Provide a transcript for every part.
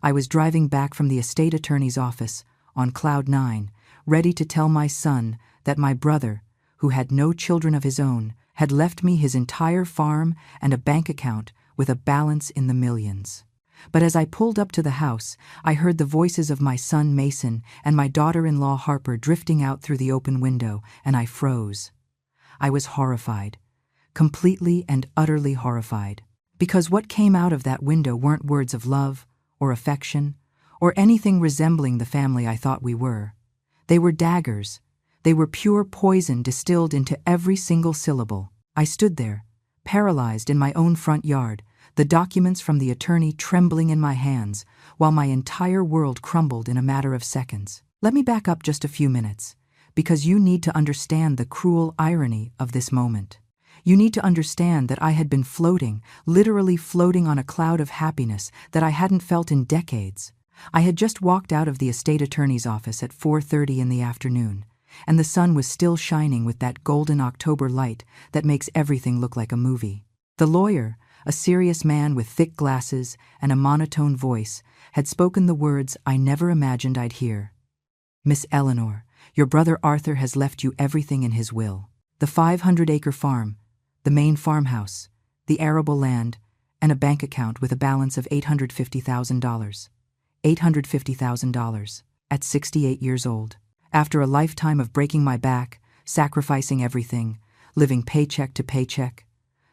I was driving back from the estate attorney's office, on cloud nine, ready to tell my son that my brother, who had no children of his own, had left me his entire farm and a bank account with a balance in the millions. But as I pulled up to the house, I heard the voices of my son Mason and my daughter-in-law Harper drifting out through the open window, and I froze. I was horrified, completely and utterly horrified, because what came out of that window weren't words of love or affection or anything resembling the family I thought we were. They were daggers. They were pure poison distilled into every single syllable. I stood there, paralyzed in my own front yard, the documents from the attorney trembling in my hands, while my entire world crumbled in a matter of seconds. Let me back up just a few minutes, because you need to understand the cruel irony of this moment. You need to understand that I had been floating, literally floating on a cloud of happiness that I hadn't felt in decades. I had just walked out of the estate attorney's office at 4:30 in the afternoon, and the sun was still shining with that golden October light that makes everything look like a movie. The lawyer, a serious man with thick glasses and a monotone voice, had spoken the words I never imagined I'd hear. "Miss Eleanor, your brother Arthur has left you everything in his will. The 500-acre farm, the main farmhouse, the arable land, and a bank account with a balance of $850,000. $850,000 at 68 years old. After a lifetime of breaking my back, sacrificing everything, living paycheck to paycheck,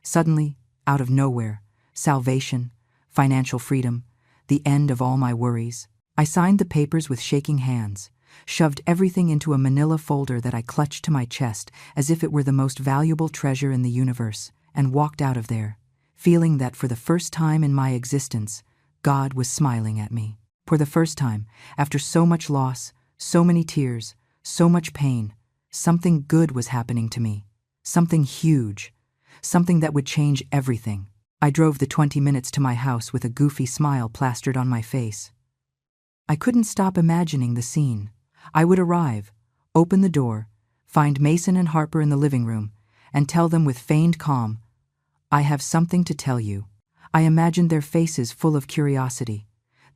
suddenly, out of nowhere, salvation, financial freedom, the end of all my worries. I signed the papers with shaking hands, shoved everything into a manila folder that I clutched to my chest as if it were the most valuable treasure in the universe, and walked out of there, feeling that for the first time in my existence, God was smiling at me. For the first time, after so much loss, so many tears, so much pain, something good was happening to me. Something huge. Something that would change everything. I drove the 20 minutes to my house with a goofy smile plastered on my face. I couldn't stop imagining the scene. I would arrive, open the door, find Mason and Harper in the living room, and tell them with feigned calm, "I have something to tell you." I imagined their faces full of curiosity.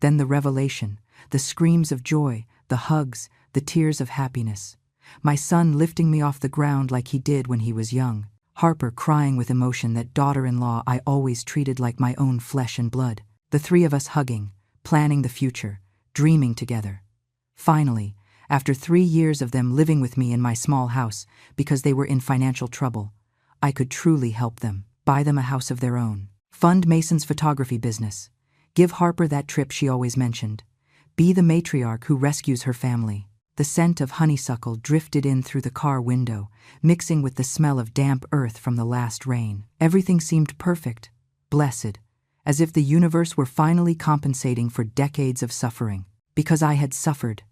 Then the revelation, the screams of joy, the hugs, the tears of happiness. My son lifting me off the ground like he did when he was young. Harper crying with emotion, that daughter-in-law I always treated like my own flesh and blood. The three of us hugging, planning the future, dreaming together. Finally, after 3 years of them living with me in my small house because they were in financial trouble, I could truly help them, buy them a house of their own, fund Mason's photography business, give Harper that trip she always mentioned, be the matriarch who rescues her family. The scent of honeysuckle drifted in through the car window, mixing with the smell of damp earth from the last rain. Everything seemed perfect, blessed, as if the universe were finally compensating for decades of suffering. Because I had suffered.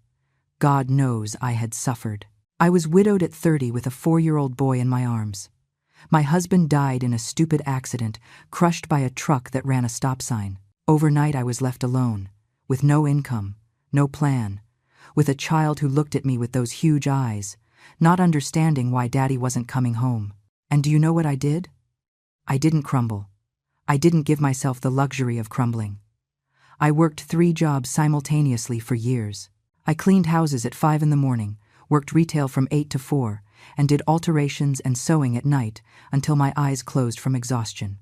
God knows I had suffered. I was widowed at 30 with a 4-year-old boy in my arms. My husband died in a stupid accident, crushed by a truck that ran a stop sign. Overnight I was left alone, with no income, no plan, with a child who looked at me with those huge eyes, not understanding why Daddy wasn't coming home. And do you know what I did? I didn't crumble. I didn't give myself the luxury of crumbling. I worked 3 jobs simultaneously for years. I cleaned houses at 5 in the morning, worked retail from 8 to 4, and did alterations and sewing at night until my eyes closed from exhaustion.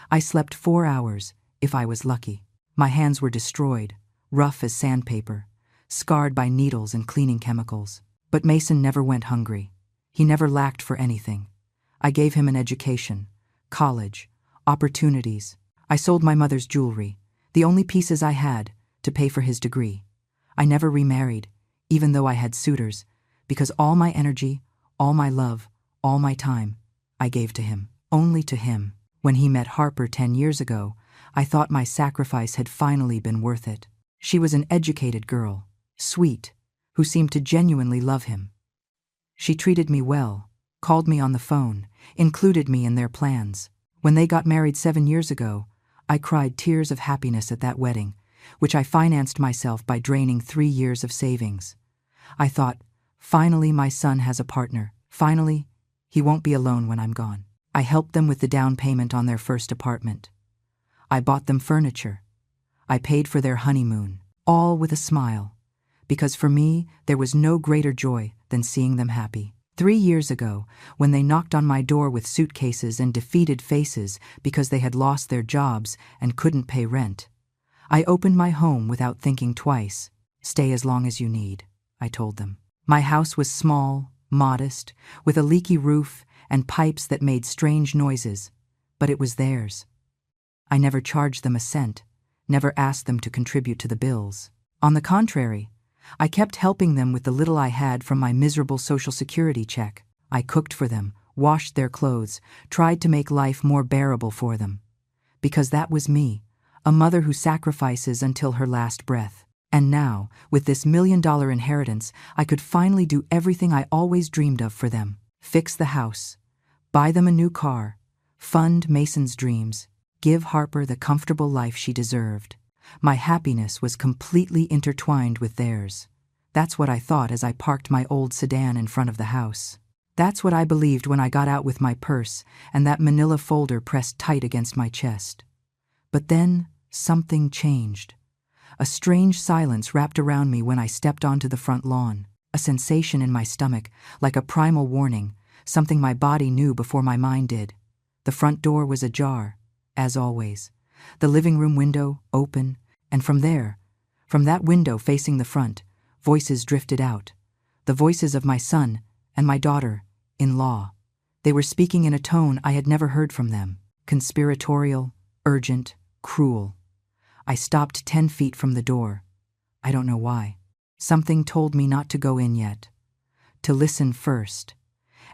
I slept 4 hours, if I was lucky. My hands were destroyed, rough as sandpaper, scarred by needles and cleaning chemicals. But Mason never went hungry. He never lacked for anything. I gave him an education, college, opportunities. I sold my mother's jewelry, the only pieces I had, to pay for his degree. I never remarried, even though I had suitors, because all my energy, all my love, all my time, I gave to him, only to him. When he met Harper 10 years ago, I thought my sacrifice had finally been worth it. She was an educated girl, sweet, who seemed to genuinely love him. She treated me well, called me on the phone, included me in their plans. When they got married 7 years ago, I cried tears of happiness at that wedding, which I financed myself by draining 3 years of savings. I thought, finally my son has a partner. Finally, he won't be alone when I'm gone. I helped them with the down payment on their first apartment. I bought them furniture. I paid for their honeymoon, all with a smile, because for me there was no greater joy than seeing them happy. 3 years ago, when they knocked on my door with suitcases and defeated faces because they had lost their jobs and couldn't pay rent, I opened my home without thinking twice. "Stay as long as you need," I told them. My house was small, modest, with a leaky roof and pipes that made strange noises, but it was theirs. I never charged them a cent, never asked them to contribute to the bills. On the contrary, I kept helping them with the little I had from my miserable Social Security check. I cooked for them, washed their clothes, tried to make life more bearable for them. Because that was me, a mother who sacrifices until her last breath. And now, with this $1 million inheritance, I could finally do everything I always dreamed of for them. Fix the house, buy them a new car, fund Mason's dreams, give Harper the comfortable life she deserved. My happiness was completely intertwined with theirs. That's what I thought as I parked my old sedan in front of the house. That's what I believed when I got out with my purse and that manila folder pressed tight against my chest. But then, something changed. A strange silence wrapped around me when I stepped onto the front lawn. A sensation in my stomach, like a primal warning, something my body knew before my mind did. The front door was ajar, as always. The living room window open, and from that window facing the front, voices drifted out. The voices of my son and my daughter-in-law. They were speaking in a tone I had never heard from them. Conspiratorial, urgent, cruel. I stopped 10 feet from the door. I don't know why. Something told me not to go in yet. To listen first.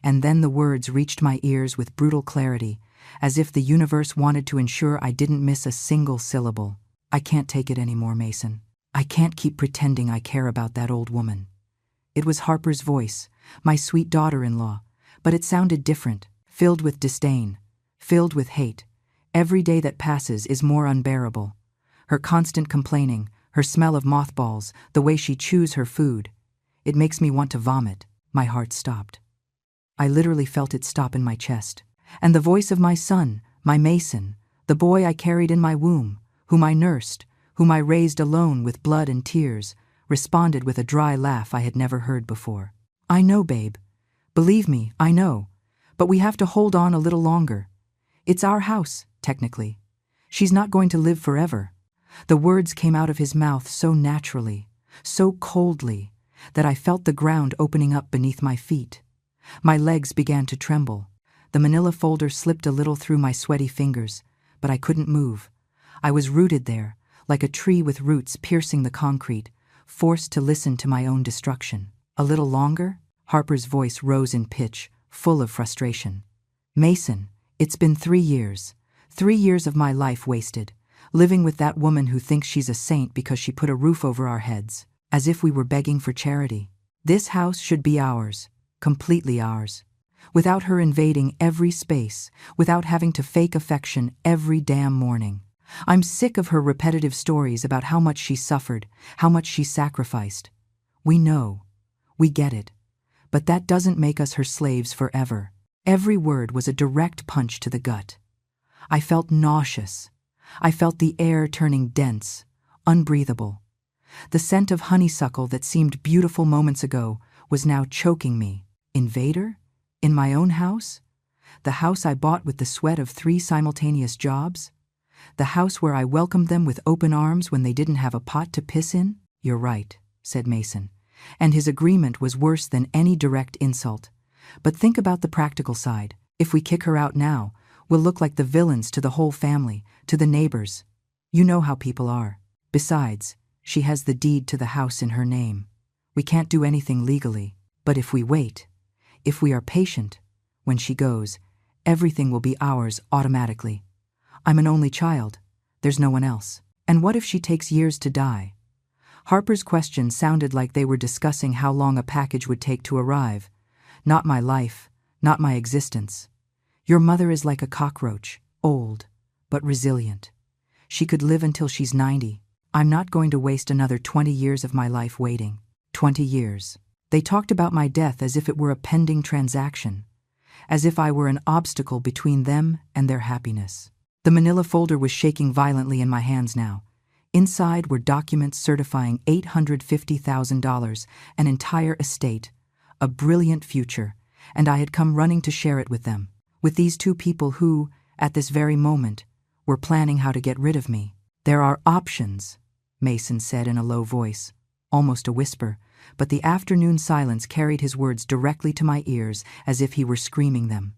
And then the words reached my ears with brutal clarity, as if the universe wanted to ensure I didn't miss a single syllable. "I can't take it anymore, Mason. I can't keep pretending I care about that old woman." It was Harper's voice, my sweet daughter-in-law, but it sounded different, filled with disdain, filled with hate. Every day that passes is more unbearable. Her constant complaining, her smell of mothballs, the way she chews her food. It makes me want to vomit. My heart stopped. I literally felt it stop in my chest. And the voice of my son, my Mason, the boy I carried in my womb, whom I nursed, whom I raised alone with blood and tears, responded with a dry laugh I had never heard before. "I know, babe. Believe me, I know. But we have to hold on a little longer. It's our house, technically. She's not going to live forever." The words came out of his mouth so naturally, so coldly, that I felt the ground opening up beneath my feet. My legs began to tremble. The manila folder slipped a little through my sweaty fingers, but I couldn't move. I was rooted there, like a tree with roots piercing the concrete, forced to listen to my own destruction. "A little longer?" Harper's voice rose in pitch, full of frustration. "Mason, it's been 3 years. 3 years of my life wasted, living with that woman who thinks she's a saint because she put a roof over our heads, as if we were begging for charity. This house should be ours, completely ours. Without her invading every space, without having to fake affection every damn morning. I'm sick of her repetitive stories about how much she suffered, how much she sacrificed. We know. We get it. But that doesn't make us her slaves forever." Every word was a direct punch to the gut. I felt nauseous. I felt the air turning dense, unbreathable. The scent of honeysuckle that seemed beautiful moments ago was now choking me. Invader? In my own house? The house I bought with the sweat of 3 simultaneous jobs? The house where I welcomed them with open arms when they didn't have a pot to piss in? "You're right," said Mason, and his agreement was worse than any direct insult. "But think about the practical side. If we kick her out now, we'll look like the villains to the whole family, to the neighbors. You know how people are. Besides, she has the deed to the house in her name. We can't do anything legally. But if we wait, if we are patient, when she goes, everything will be ours automatically. I'm an only child. There's no one else. And what if she takes years to die?" Harper's questions sounded like they were discussing how long a package would take to arrive. Not my life, not my existence. "Your mother is like a cockroach, old, but resilient. She could live until she's 90. I'm not going to waste another 20 years of my life waiting. 20 years. They talked about my death as if it were a pending transaction, as if I were an obstacle between them and their happiness. The manila folder was shaking violently in my hands now. Inside were documents certifying $850,000, an entire estate, a brilliant future, and I had come running to share it with them, with these two people who, at this very moment, were planning how to get rid of me. "There are options," Mason said in a low voice, almost a whisper, but the afternoon silence carried his words directly to my ears as if he were screaming them.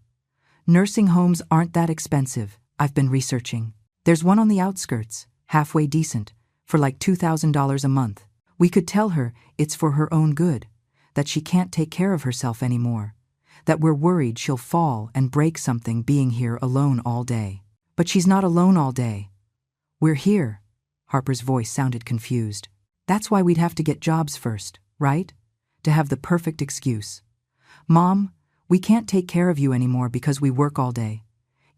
"Nursing homes aren't that expensive. I've been researching. There's one on the outskirts, halfway decent, for like $2,000 a month. We could tell her it's for her own good, that she can't take care of herself anymore, that we're worried she'll fall and break something being here alone all day." "But she's not alone all day. We're here." Harper's voice sounded confused. "That's why we'd have to get jobs first, right? To have the perfect excuse. Mom, we can't take care of you anymore because we work all day.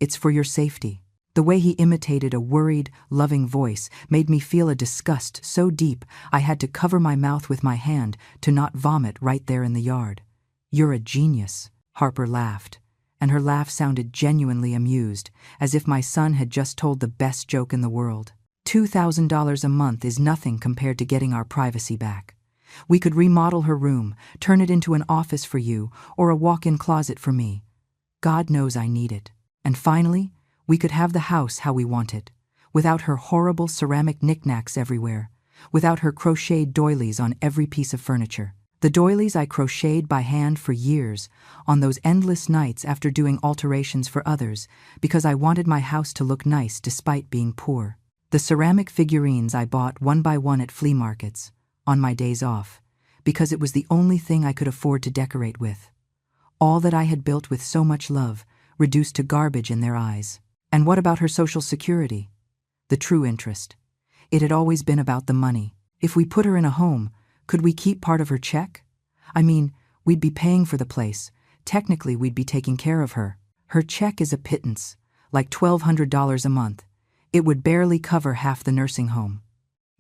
It's for your safety." The way he imitated a worried, loving voice made me feel a disgust so deep I had to cover my mouth with my hand to not vomit right there in the yard. "You're a genius," Harper laughed, and her laugh sounded genuinely amused, as if my son had just told the best joke in the world. $2,000 a month is nothing compared to getting our privacy back. We could remodel her room, turn it into an office for you, or a walk-in closet for me. God knows I need it. And finally, we could have the house how we want it, without her horrible ceramic knickknacks everywhere, without her crocheted doilies on every piece of furniture. The doilies I crocheted by hand for years, on those endless nights after doing alterations for others, because I wanted my house to look nice despite being poor. The ceramic figurines I bought one by one at flea markets, on my days off, because it was the only thing I could afford to decorate with. All that I had built with so much love, reduced to garbage in their eyes. And what about her Social Security? The true interest. It had always been about the money. If we put her in a home, could we keep part of her check? I mean, we'd be paying for the place. Technically, we'd be taking care of her. Her check is a pittance, like $1,200 a month. It would barely cover half the nursing home.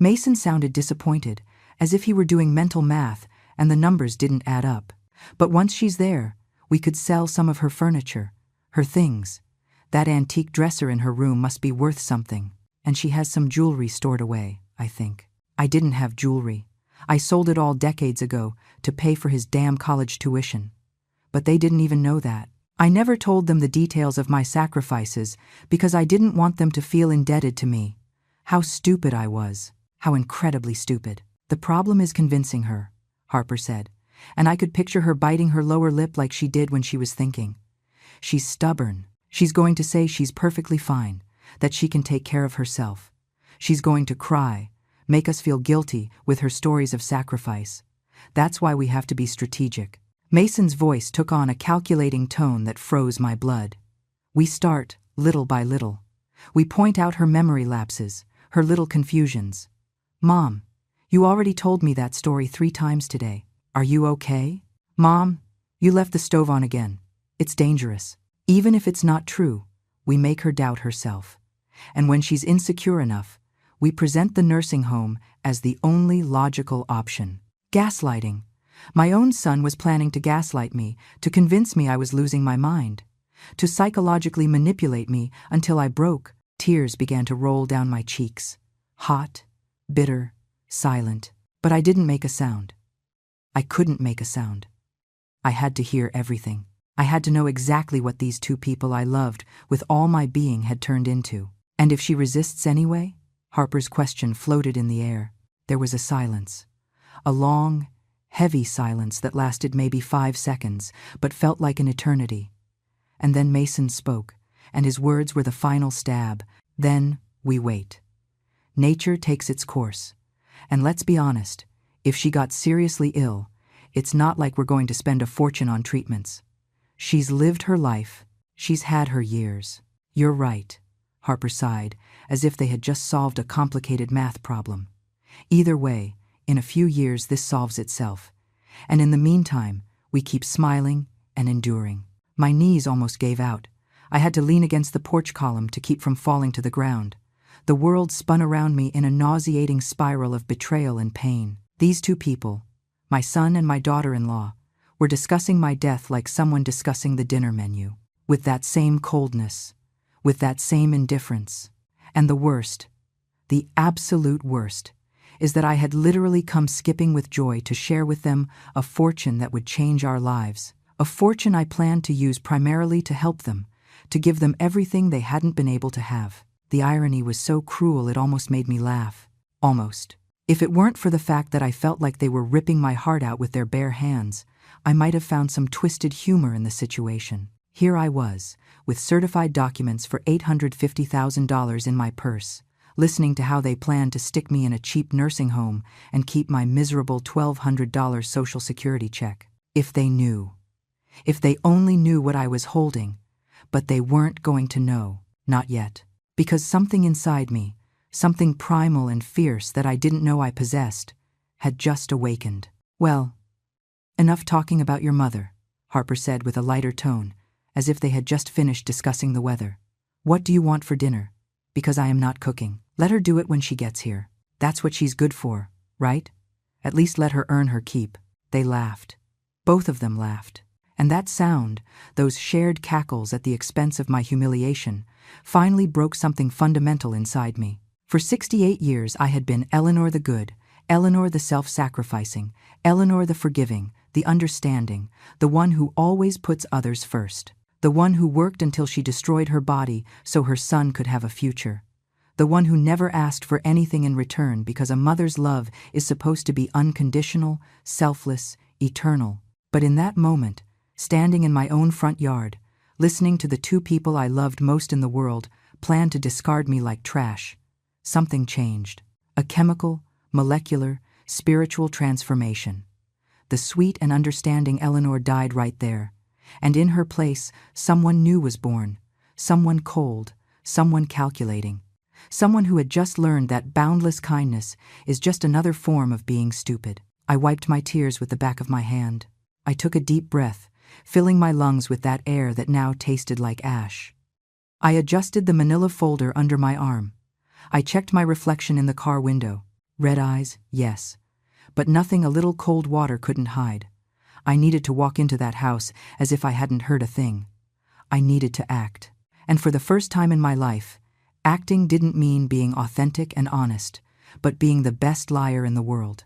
Mason sounded disappointed, as if he were doing mental math and the numbers didn't add up. "But once she's there, we could sell some of her furniture, her things. That antique dresser in her room must be worth something, and she has some jewelry stored away, I think." I didn't have jewelry. I sold it all decades ago to pay for his damn college tuition. But they didn't even know that. I never told them the details of my sacrifices because I didn't want them to feel indebted to me. How stupid I was. How incredibly stupid. "The problem is convincing her," Harper said, and I could picture her biting her lower lip like she did when she was thinking. "She's stubborn. She's going to say she's perfectly fine, that she can take care of herself. She's going to cry, make us feel guilty with her stories of sacrifice. That's why we have to be strategic." Mason's voice took on a calculating tone that froze my blood. "We start, little by little. We point out her memory lapses, her little confusions. Mom, you already told me that story 3 times today. Are you okay? Mom, you left the stove on again. It's dangerous." Even if it's not true, we make her doubt herself. And when she's insecure enough, we present the nursing home as the only logical option. Gaslighting. My own son was planning to gaslight me, to convince me I was losing my mind, to psychologically manipulate me until I broke. Tears began to roll down my cheeks. Hot, bitter, silent. But I didn't make a sound. I couldn't make a sound. I had to hear everything. I had to know exactly what these two people I loved with all my being had turned into. "And if she resists anyway?" Harper's question floated in the air. There was a silence. A long, heavy silence that lasted maybe 5 seconds, but felt like an eternity. And then Mason spoke, and his words were the final stab. "Then we wait. Nature takes its course. And let's be honest, if she got seriously ill, it's not like we're going to spend a fortune on treatments. She's lived her life. She's had her years." "You're right," Harper sighed, as if they had just solved a complicated math problem. "Either way, in a few years this solves itself. And in the meantime, we keep smiling and enduring." My knees almost gave out. I had to lean against the porch column to keep from falling to the ground. The world spun around me in a nauseating spiral of betrayal and pain. These two people, my son and my daughter-in-law, were discussing my death like someone discussing the dinner menu, with that same coldness, with that same indifference. And the worst, The absolute worst is that I had literally come skipping with joy to share with them a fortune that would change our lives. A fortune I planned to use primarily to help them, to give them everything they hadn't been able to have. The irony was so cruel it almost made me laugh. Almost. If it weren't for the fact that I felt like they were ripping my heart out with their bare hands, I might have found some twisted humor in the situation. Here I was, with certified documents for $850,000 in my purse, listening to how they planned to stick me in a cheap nursing home and keep my miserable $1,200 Social Security check. If they knew. If they only knew what I was holding. But they weren't going to know. Not yet. Because something inside me, something primal and fierce that I didn't know I possessed, had just awakened. Well, enough talking about your mother, Harper said with a lighter tone, as if they had just finished discussing the weather. What do you want for dinner? Because I am not cooking. Let her do it when she gets here. That's what she's good for, right? At least let her earn her keep. They laughed. Both of them laughed. And that sound, those shared cackles at the expense of my humiliation, finally broke something fundamental inside me. For 68 years I had been Eleanor the good, Eleanor the self-sacrificing, Eleanor the forgiving, the understanding, the one who always puts others first, the one who worked until she destroyed her body so her son could have a future, the one who never asked for anything in return because a mother's love is supposed to be unconditional, selfless, eternal. But in that moment, standing in my own front yard, listening to the two people I loved most in the world plan to discard me like trash, something changed. A chemical, molecular, spiritual transformation. The sweet and understanding Eleanor died right there, and in her place, someone new was born, someone cold, someone calculating, someone who had just learned that boundless kindness is just another form of being stupid. I wiped my tears with the back of my hand. I took a deep breath, filling my lungs with that air that now tasted like ash. I adjusted the manila folder under my arm. I checked my reflection in the car window. Red eyes, yes. But nothing a little cold water couldn't hide. I needed to walk into that house as if I hadn't heard a thing. I needed to act. And for the first time in my life, acting didn't mean being authentic and honest, but being the best liar in the world.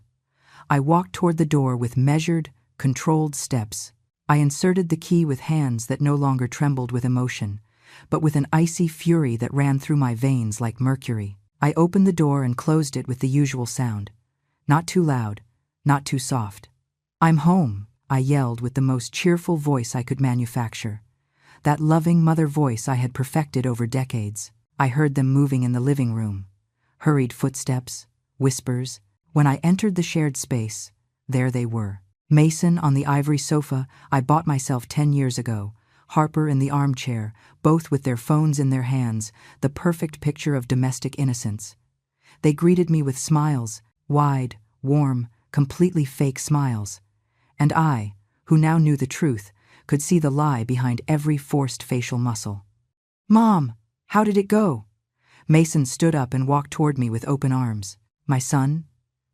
I walked toward the door with measured, controlled steps. I inserted the key with hands that no longer trembled with emotion, but with an icy fury that ran through my veins like mercury. I opened the door and closed it with the usual sound. Not too loud, not too soft. "I'm home," I yelled with the most cheerful voice I could manufacture. That loving mother voice I had perfected over decades. I heard them moving in the living room. Hurried footsteps, whispers. When I entered the shared space, there they were. Mason on the ivory sofa I bought myself 10 years ago, Harper in the armchair, both with their phones in their hands, the perfect picture of domestic innocence. They greeted me with smiles, wide, warm, completely fake smiles. And I, who now knew the truth, could see the lie behind every forced facial muscle. "Mom, how did it go?" Mason stood up and walked toward me with open arms. My son,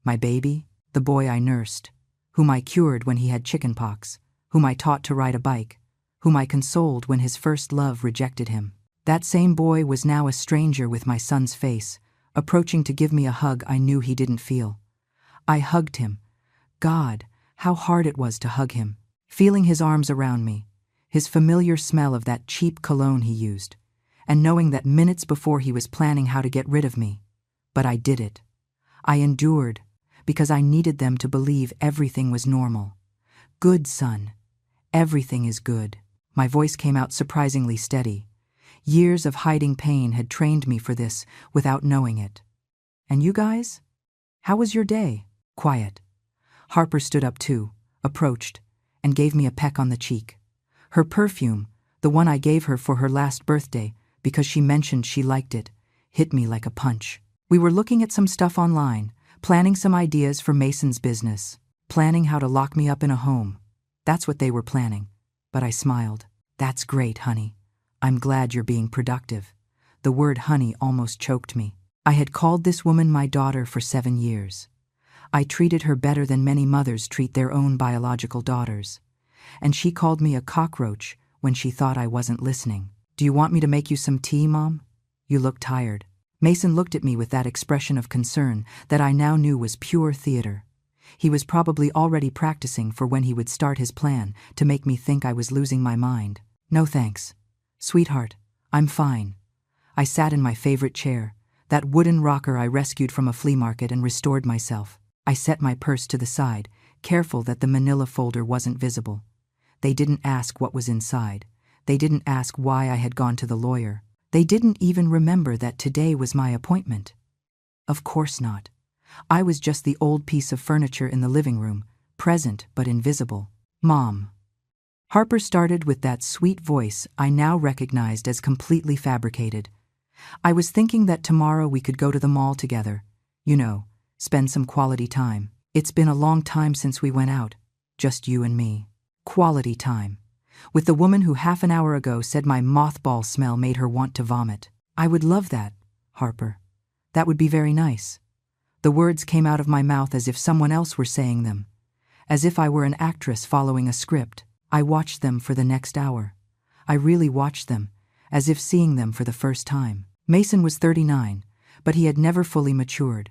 my baby, the boy I nursed, whom I cured when he had chickenpox, whom I taught to ride a bike, whom I consoled when his first love rejected him. That same boy was now a stranger with my son's face, approaching to give me a hug I knew he didn't feel. I hugged him. God, how hard it was to hug him, feeling his arms around me, his familiar smell of that cheap cologne he used, and knowing that minutes before he was planning how to get rid of me. But I did it. I endured, because I needed them to believe everything was normal. "Good, son. Everything is good." My voice came out surprisingly steady. Years of hiding pain had trained me for this without knowing it. "And you guys? How was your day?" Quiet. Harper stood up too, approached, and gave me a peck on the cheek. Her perfume, the one I gave her for her last birthday because she mentioned she liked it, hit me like a punch. We were looking at some stuff online, planning some ideas for Mason's business, planning how to lock me up in a home. That's what they were planning. But I smiled. "That's great, honey. I'm glad you're being productive." The word honey almost choked me. I had called this woman my daughter for 7 years. I treated her better than many mothers treat their own biological daughters. And she called me a cockroach when she thought I wasn't listening. "Do you want me to make you some tea, Mom? You look tired." Mason looked at me with that expression of concern that I now knew was pure theater. He was probably already practicing for when he would start his plan to make me think I was losing my mind. No thanks. Sweetheart, I'm fine. I sat in my favorite chair, that wooden rocker I rescued from a flea market, and restored myself. I set my purse to the side, careful that the manila folder wasn't visible. They didn't ask what was inside. They didn't ask why I had gone to the lawyer. They didn't even remember that today was my appointment. Of course not. I was just the old piece of furniture in the living room, present but invisible. Mom. Harper started with that sweet voice I now recognized as completely fabricated. I was thinking that tomorrow we could go to the mall together. You know, spend some quality time. It's been a long time since we went out, just you and me. Quality time. With the woman who half an hour ago said my mothball smell made her want to vomit. I would love that, Harper. That would be very nice. The words came out of my mouth as if someone else were saying them, as if I were an actress following a script. I watched them for the next hour. I really watched them, as if seeing them for the first time. Mason was 39, but he had never fully matured.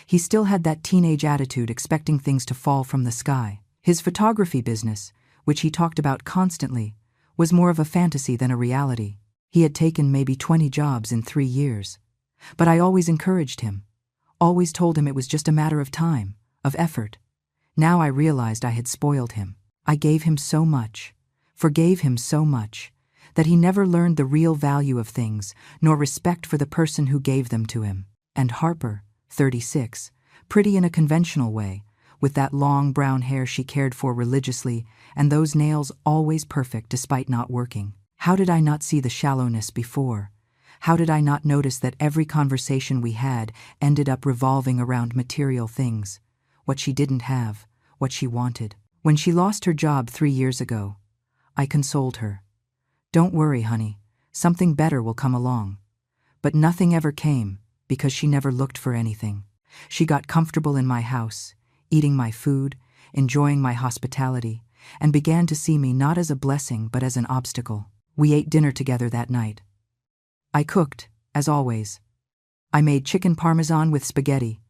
He still had that teenage attitude, expecting things to fall from the sky. His photography business, which he talked about constantly, was more of a fantasy than a reality. He had taken maybe 20 jobs in 3 years. But I always encouraged him, always told him it was just a matter of time, of effort. Now I realized I had spoiled him. I gave him so much, forgave him so much, that he never learned the real value of things, nor respect for the person who gave them to him. And Harper, 36, pretty in a conventional way, with that long brown hair she cared for religiously, and those nails always perfect despite not working. How did I not see the shallowness before? How did I not notice that every conversation we had ended up revolving around material things, what she didn't have, what she wanted? When she lost her job 3 years ago, I consoled her. Don't worry, honey, something better will come along. But nothing ever came, because she never looked for anything. She got comfortable in my house, eating my food, enjoying my hospitality, and began to see me not as a blessing but as an obstacle. We ate dinner together that night. I cooked, as always. I made chicken parmesan with spaghetti,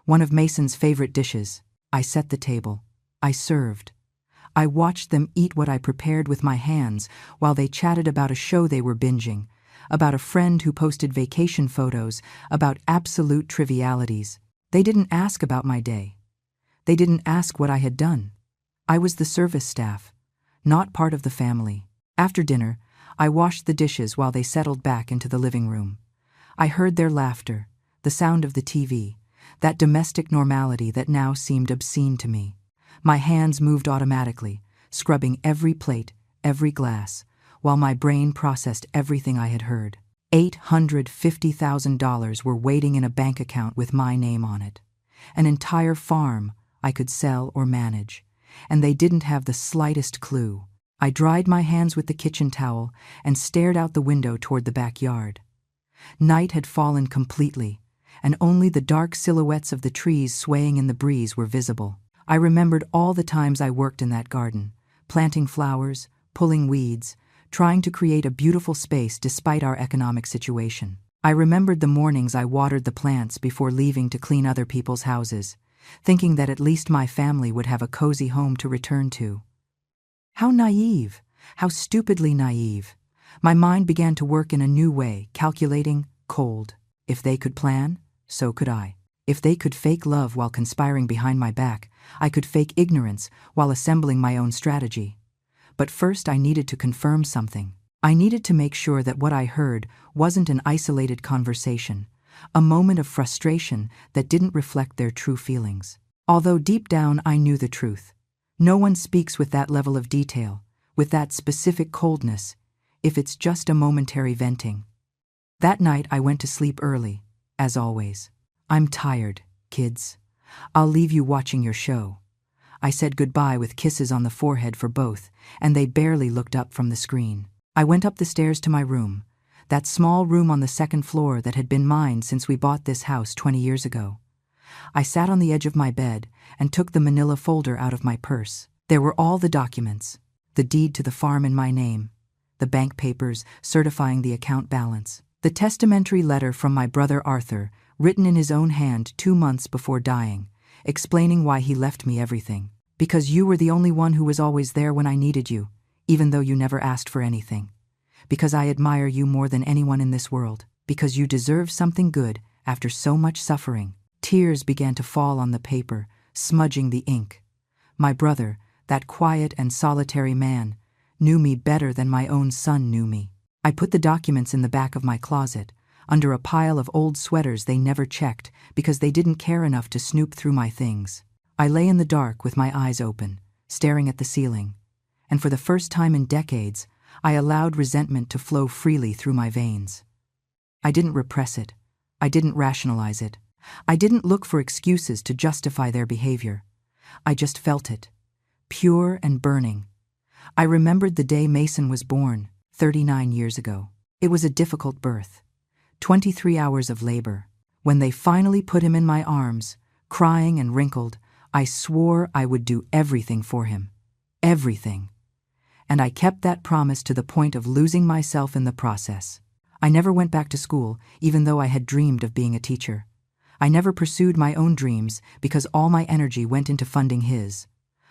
one of Mason's favorite dishes. I set the table. I served. I watched them eat what I prepared with my hands while they chatted about a show they were binging, about a friend who posted vacation photos, about absolute trivialities. They didn't ask about my day. They didn't ask what I had done. I was the service staff, not part of the family. After dinner, I washed the dishes while they settled back into the living room. I heard their laughter, the sound of the TV, that domestic normality that now seemed obscene to me. My hands moved automatically, scrubbing every plate, every glass, while my brain processed everything I had heard. $850,000 were waiting in a bank account with my name on it. An entire farm I could sell or manage, and they didn't have the slightest clue. I dried my hands with the kitchen towel and stared out the window toward the backyard. Night had fallen completely, and only the dark silhouettes of the trees swaying in the breeze were visible. I remembered all the times I worked in that garden, planting flowers, pulling weeds, trying to create a beautiful space despite our economic situation. I remembered the mornings I watered the plants before leaving to clean other people's houses, thinking that at least my family would have a cozy home to return to. How naive, how stupidly naive. My mind began to work in a new way, calculating, cold. If they could plan, so could I. If they could fake love while conspiring behind my back, I could fake ignorance while assembling my own strategy. But first I needed to confirm something. I needed to make sure that what I heard wasn't an isolated conversation, a moment of frustration that didn't reflect their true feelings. Although deep down I knew the truth. No one speaks with that level of detail, with that specific coldness, if it's just a momentary venting. That night I went to sleep early, as always. I'm tired, kids. I'll leave you watching your show. I said goodbye with kisses on the forehead for both, and they barely looked up from the screen. I went up the stairs to my room, that small room on the second floor that had been mine since we bought this house 20 years ago. I sat on the edge of my bed and took the manila folder out of my purse. There were all the documents, the deed to the farm in my name, the bank papers certifying the account balance. The testamentary letter from my brother Arthur, written in his own hand 2 months before dying, explaining why he left me everything. Because you were the only one who was always there when I needed you, even though you never asked for anything. Because I admire you more than anyone in this world. Because you deserve something good after so much suffering. Tears began to fall on the paper, smudging the ink. My brother, that quiet and solitary man, knew me better than my own son knew me. I put the documents in the back of my closet, under a pile of old sweaters they never checked because they didn't care enough to snoop through my things. I lay in the dark with my eyes open, staring at the ceiling, and for the first time in decades, I allowed resentment to flow freely through my veins. I didn't repress it. I didn't rationalize it. I didn't look for excuses to justify their behavior. I just felt it, pure and burning. I remembered the day Mason was born, 39 years ago. It was a difficult birth, 23 hours of labor. When they finally put him in my arms, crying and wrinkled, I swore I would do everything for him. Everything. And I kept that promise to the point of losing myself in the process. I never went back to school, even though I had dreamed of being a teacher. I never pursued my own dreams because all my energy went into funding his.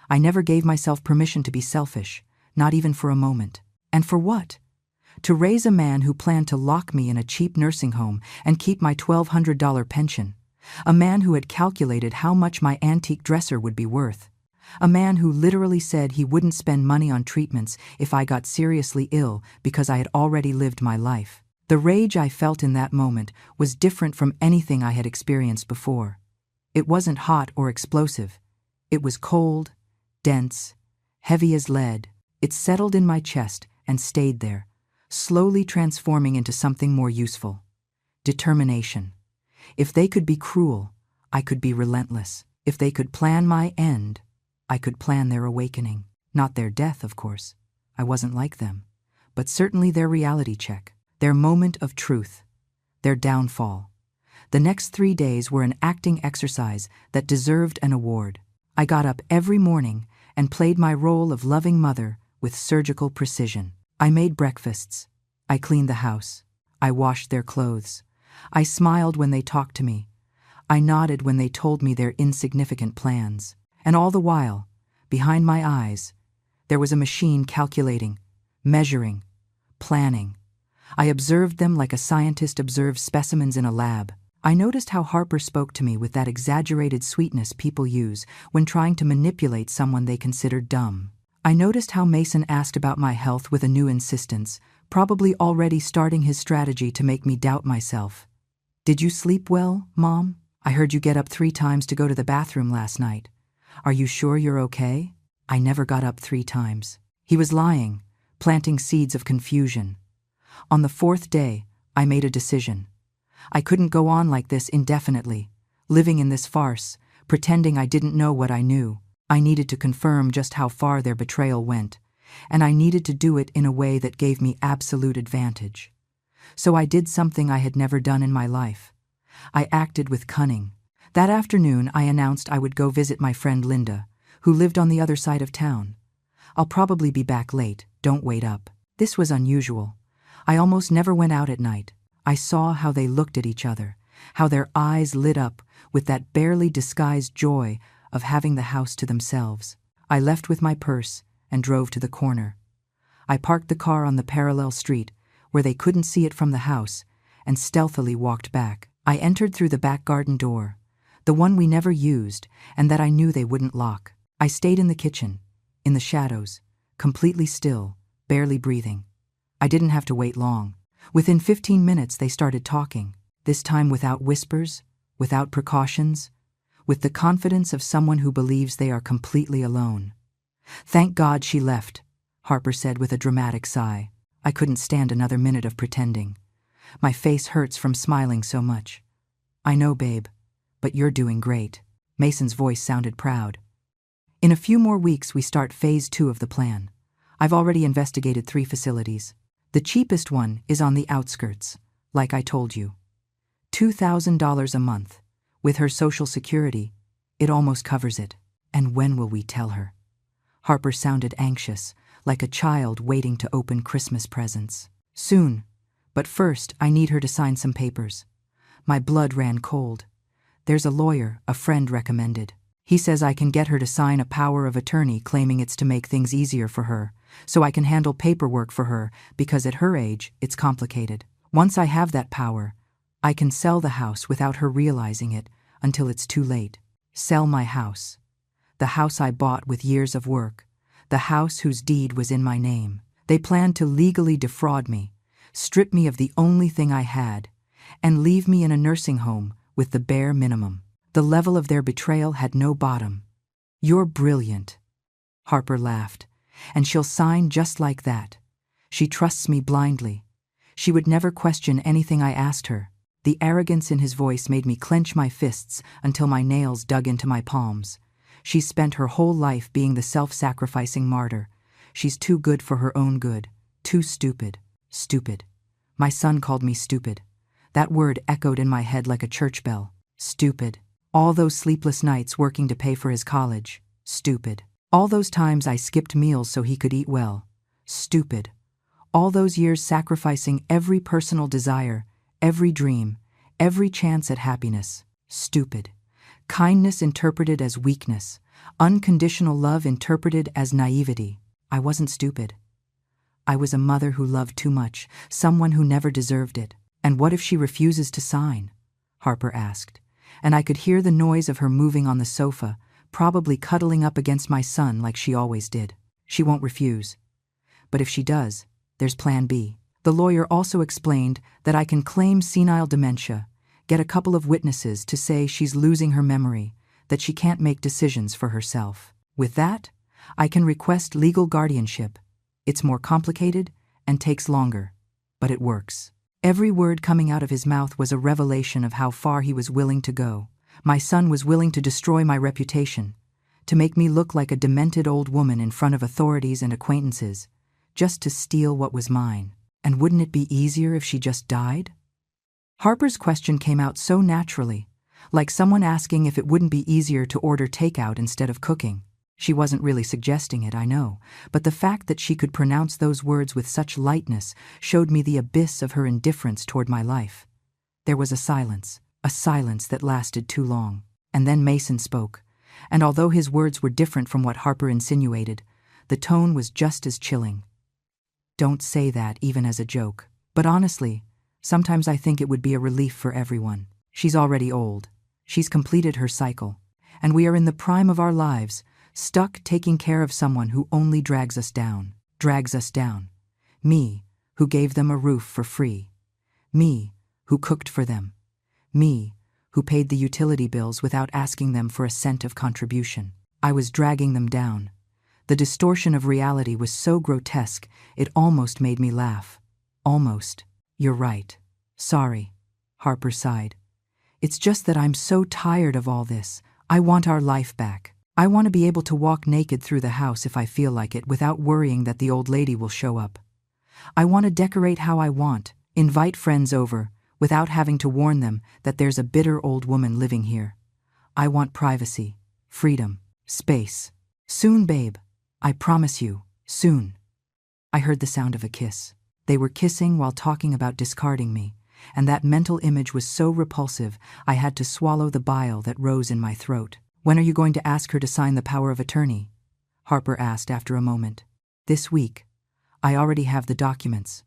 I never gave myself permission to be selfish, not even for a moment. And for what? To raise a man who planned to lock me in a cheap nursing home and keep my $1,200 pension. A man who had calculated how much my antique dresser would be worth. A man who literally said he wouldn't spend money on treatments if I got seriously ill because I had already lived my life. The rage I felt in that moment was different from anything I had experienced before. It wasn't hot or explosive. It was cold, dense, heavy as lead. It settled in my chest and stayed there, slowly transforming into something more useful. Determination. If they could be cruel, I could be relentless. If they could plan my end, I could plan their awakening. Not their death, of course. I wasn't like them. But certainly their reality check, their moment of truth, their downfall. The next 3 days were an acting exercise that deserved an award. I got up every morning and played my role of loving mother with surgical precision. I made breakfasts. I cleaned the house. I washed their clothes. I smiled when they talked to me. I nodded when they told me their insignificant plans. And all the while, behind my eyes, there was a machine calculating, measuring, planning. I observed them like a scientist observes specimens in a lab. I noticed how Harper spoke to me with that exaggerated sweetness people use when trying to manipulate someone they considered dumb. I noticed how Mason asked about my health with a new insistence, probably already starting his strategy to make me doubt myself. "Did you sleep well, Mom? I heard you get up 3 times to go to the bathroom last night. Are you sure you're okay?" I never got up 3 times. He was lying, planting seeds of confusion. On the 4th day, I made a decision. I couldn't go on like this indefinitely, living in this farce, pretending I didn't know what I knew. I needed to confirm just how far their betrayal went, and I needed to do it in a way that gave me absolute advantage. So I did something I had never done in my life. I acted with cunning. That afternoon, I announced I would go visit my friend Linda, who lived on the other side of town. "I'll probably be back late, don't wait up." This was unusual. I almost never went out at night. I saw how they looked at each other, how their eyes lit up with that barely disguised joy of having the house to themselves. I left with my purse and drove to the corner. I parked the car on the parallel street, where they couldn't see it from the house, and stealthily walked back. I entered through the back garden door, the one we never used and that I knew they wouldn't lock. I stayed in the kitchen, in the shadows, completely still, barely breathing. I didn't have to wait long. Within 15 minutes they started talking, this time without whispers, without precautions, with the confidence of someone who believes they are completely alone. "Thank God she left," Harper said with a dramatic sigh. I couldn't stand another minute of pretending. My face hurts from smiling so much. "I know, babe, but you're doing great." Mason's voice sounded proud. "In a few more weeks we start phase 2 of the plan. I've already investigated 3 facilities. The cheapest one is on the outskirts, like I told you. $2,000 a month. With her Social Security, it almost covers it. And when will we tell her?" Harper sounded anxious, like a child waiting to open Christmas presents. "Soon, But first, I need her to sign some papers. My blood ran cold. There's a lawyer a friend recommended. He says I can get her to sign a power of attorney claiming it's to make things easier for her, so I can handle paperwork for her because at her age, it's complicated. Once I have that power, I can sell the house without her realizing it until it's too late. Sell my house. The house I bought with years of work. The house whose deed was in my name. They planned to legally defraud me, strip me of the only thing I had, and leave me in a nursing home with the bare minimum. The level of their betrayal had no bottom. You're brilliant. Harper laughed. And she'll sign just like that. She trusts me blindly. She would never question anything I asked her. The arrogance in his voice made me clench my fists until my nails dug into my palms. She's spent her whole life being the self-sacrificing martyr. She's too good for her own good. Too stupid. Stupid. My son called me stupid. That word echoed in my head like a church bell. Stupid. All those sleepless nights working to pay for his college. Stupid. All those times I skipped meals so he could eat well. Stupid. All those years sacrificing every personal desire, every dream, every chance at happiness. Stupid. Kindness interpreted as weakness. Unconditional love interpreted as naivety. I wasn't stupid. I was a mother who loved too much, someone who never deserved it. And what if she refuses to sign? Harper asked. And I could hear the noise of her moving on the sofa, probably cuddling up against my son like she always did. She won't refuse. But if she does, there's plan B. The lawyer also explained that I can claim senile dementia, get a couple of witnesses to say she's losing her memory, that she can't make decisions for herself. With that, I can request legal guardianship. It's more complicated and takes longer, but it works. Every word coming out of his mouth was a revelation of how far he was willing to go. My son was willing to destroy my reputation, to make me look like a demented old woman in front of authorities and acquaintances, just to steal what was mine. And wouldn't it be easier if she just died? Harper's question came out so naturally, like someone asking if it wouldn't be easier to order takeout instead of cooking. She wasn't really suggesting it, I know, but the fact that she could pronounce those words with such lightness showed me the abyss of her indifference toward my life. There was a silence that lasted too long. And then Mason spoke, and although his words were different from what Harper insinuated, the tone was just as chilling. Don't say that even as a joke. But honestly, sometimes I think it would be a relief for everyone. She's already old. She's completed her cycle. And we are in the prime of our lives, stuck taking care of someone who only drags us down. Drags us down. Me, who gave them a roof for free. Me, who cooked for them. Me, who paid the utility bills without asking them for a cent of contribution. I was dragging them down. The distortion of reality was so grotesque, it almost made me laugh. Almost. You're right. Sorry. Harper sighed. It's just that I'm so tired of all this. I want our life back. I want to be able to walk naked through the house if I feel like it without worrying that the old lady will show up. I want to decorate how I want, invite friends over, without having to warn them that there's a bitter old woman living here. I want privacy, freedom, space. Soon, babe. I promise you, soon. I heard the sound of a kiss. They were kissing while talking about discarding me, and that mental image was so repulsive I had to swallow the bile that rose in my throat. When are you going to ask her to sign the power of attorney? Harper asked after a moment. This week. I already have the documents.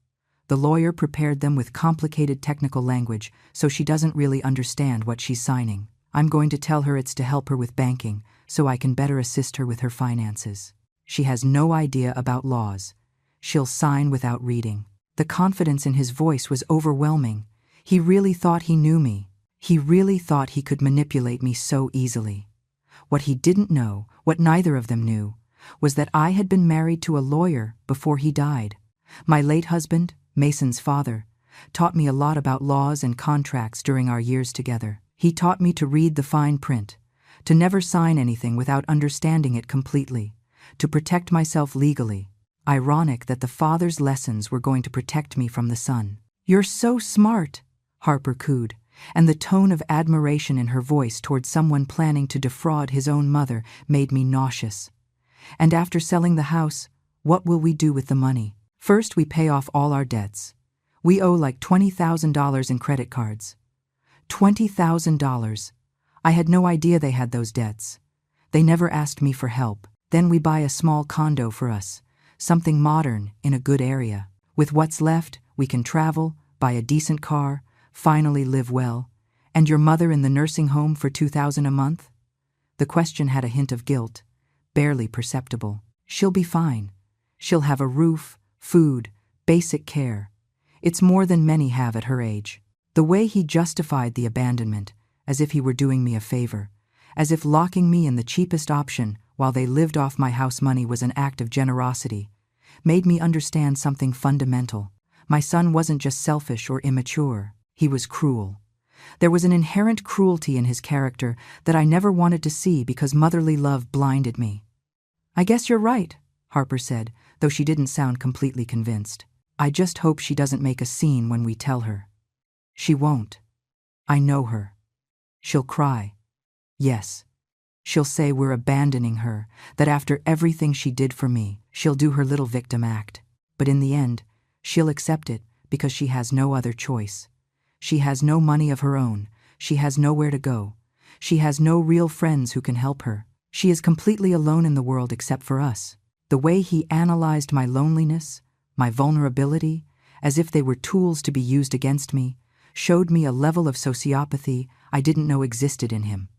The lawyer prepared them with complicated technical language, so she doesn't really understand what she's signing. I'm going to tell her it's to help her with banking, so I can better assist her with her finances. She has no idea about laws. She'll sign without reading. The confidence in his voice was overwhelming. He really thought he knew me. He really thought he could manipulate me so easily. What he didn't know, what neither of them knew, was that I had been married to a lawyer before he died. My late husband, Mason's father, taught me a lot about laws and contracts during our years together. He taught me to read the fine print, to never sign anything without understanding it completely, to protect myself legally. Ironic that the father's lessons were going to protect me from the son. You're so smart, Harper cooed, and the tone of admiration in her voice toward someone planning to defraud his own mother made me nauseous. And after selling the house, what will we do with the money? First, we pay off all our debts. We owe like $20,000 in credit cards. $20,000. I had no idea they had those debts. They never asked me for help. Then we buy a small condo for us, something modern in a good area. With what's left, we can travel, buy a decent car, finally live well. And your mother in the nursing home for $2,000 a month? The question had a hint of guilt, barely perceptible. She'll be fine. She'll have a roof, food, basic care. It's more than many have at her age. The way he justified the abandonment, as if he were doing me a favor, as if locking me in the cheapest option while they lived off my house money was an act of generosity, made me understand something fundamental. My son wasn't just selfish or immature, he was cruel. There was an inherent cruelty in his character that I never wanted to see because motherly love blinded me. "I guess you're right," Harper said, though she didn't sound completely convinced. "I just hope she doesn't make a scene when we tell her." "She won't. I know her. She'll cry. Yes. She'll say we're abandoning her, that after everything she did for me, she'll do her little victim act. But in the end, she'll accept it because she has no other choice. She has no money of her own. She has nowhere to go. She has no real friends who can help her. She is completely alone in the world except for us." The way he analyzed my loneliness, my vulnerability, as if they were tools to be used against me, showed me a level of sociopathy I didn't know existed in him.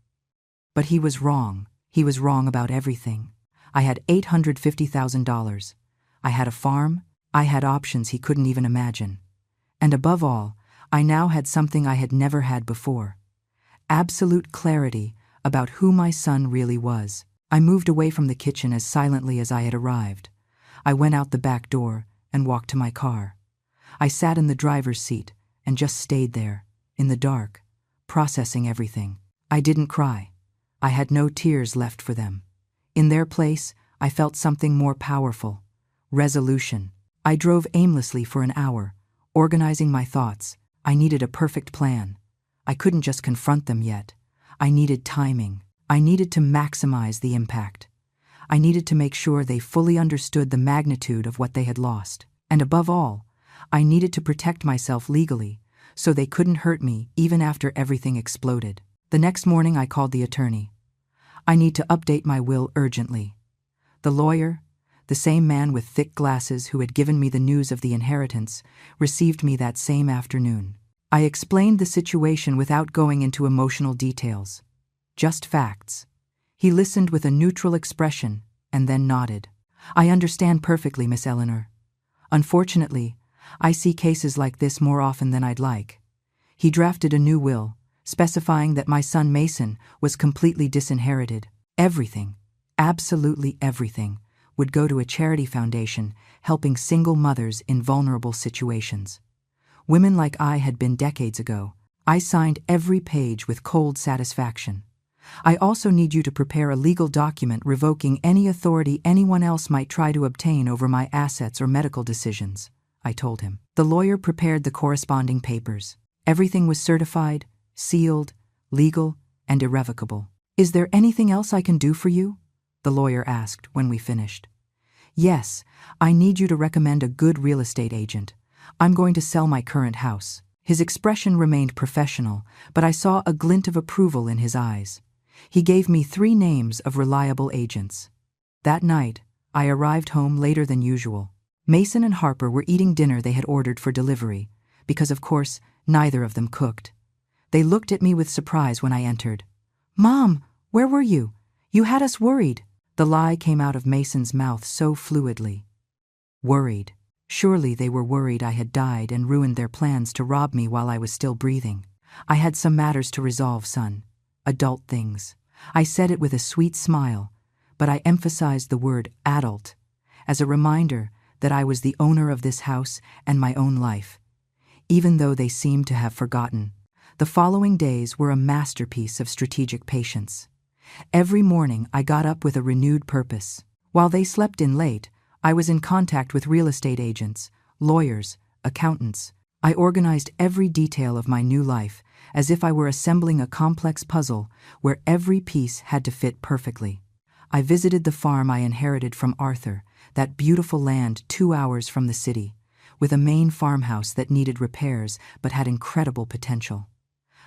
But he was wrong. He was wrong about everything. I had $850,000. I had a farm. I had options he couldn't even imagine. And above all, I now had something I had never had before. Absolute clarity about who my son really was. I moved away from the kitchen as silently as I had arrived. I went out the back door and walked to my car. I sat in the driver's seat and just stayed there, in the dark, processing everything. I didn't cry. I had no tears left for them. In their place, I felt something more powerful. Resolution. I drove aimlessly for an hour, organizing my thoughts. I needed a perfect plan. I couldn't just confront them yet. I needed timing. I needed to maximize the impact. I needed to make sure they fully understood the magnitude of what they had lost. And above all, I needed to protect myself legally, so they couldn't hurt me even after everything exploded. The next morning I called the attorney. "I need to update my will urgently." The lawyer, the same man with thick glasses who had given me the news of the inheritance, received me that same afternoon. I explained the situation without going into emotional details. Just facts. He listened with a neutral expression and then nodded. "I understand perfectly, Miss Eleanor. Unfortunately, I see cases like this more often than I'd like." He drafted a new will, specifying that my son Mason was completely disinherited. Everything, absolutely everything, would go to a charity foundation helping single mothers in vulnerable situations. Women like I had been decades ago. I signed every page with cold satisfaction. "I also need you to prepare a legal document revoking any authority anyone else might try to obtain over my assets or medical decisions," I told him. The lawyer prepared the corresponding papers. Everything was certified, sealed, legal, and irrevocable. "Is there anything else I can do for you?" the lawyer asked when we finished. "Yes, I need you to recommend a good real estate agent. I'm going to sell my current house." His expression remained professional, but I saw a glint of approval in his eyes. He gave me 3 names of reliable agents. That night, I arrived home later than usual. Mason and Harper were eating dinner they had ordered for delivery, because of course, neither of them cooked. They looked at me with surprise when I entered. "Mom, where were you? You had us worried." The lie came out of Mason's mouth so fluidly. Worried. Surely they were worried I had died and ruined their plans to rob me while I was still breathing. "I had some matters to resolve, son. Adult things." I said it with a sweet smile, but I emphasized the word adult as a reminder that I was the owner of this house and my own life. Even though they seemed to have forgotten, the following days were a masterpiece of strategic patience. Every morning I got up with a renewed purpose. While they slept in late, I was in contact with real estate agents, lawyers, accountants. I organized every detail of my new life as if I were assembling a complex puzzle where every piece had to fit perfectly. I visited the farm I inherited from Arthur, that beautiful land 2 hours from the city, with a main farmhouse that needed repairs but had incredible potential.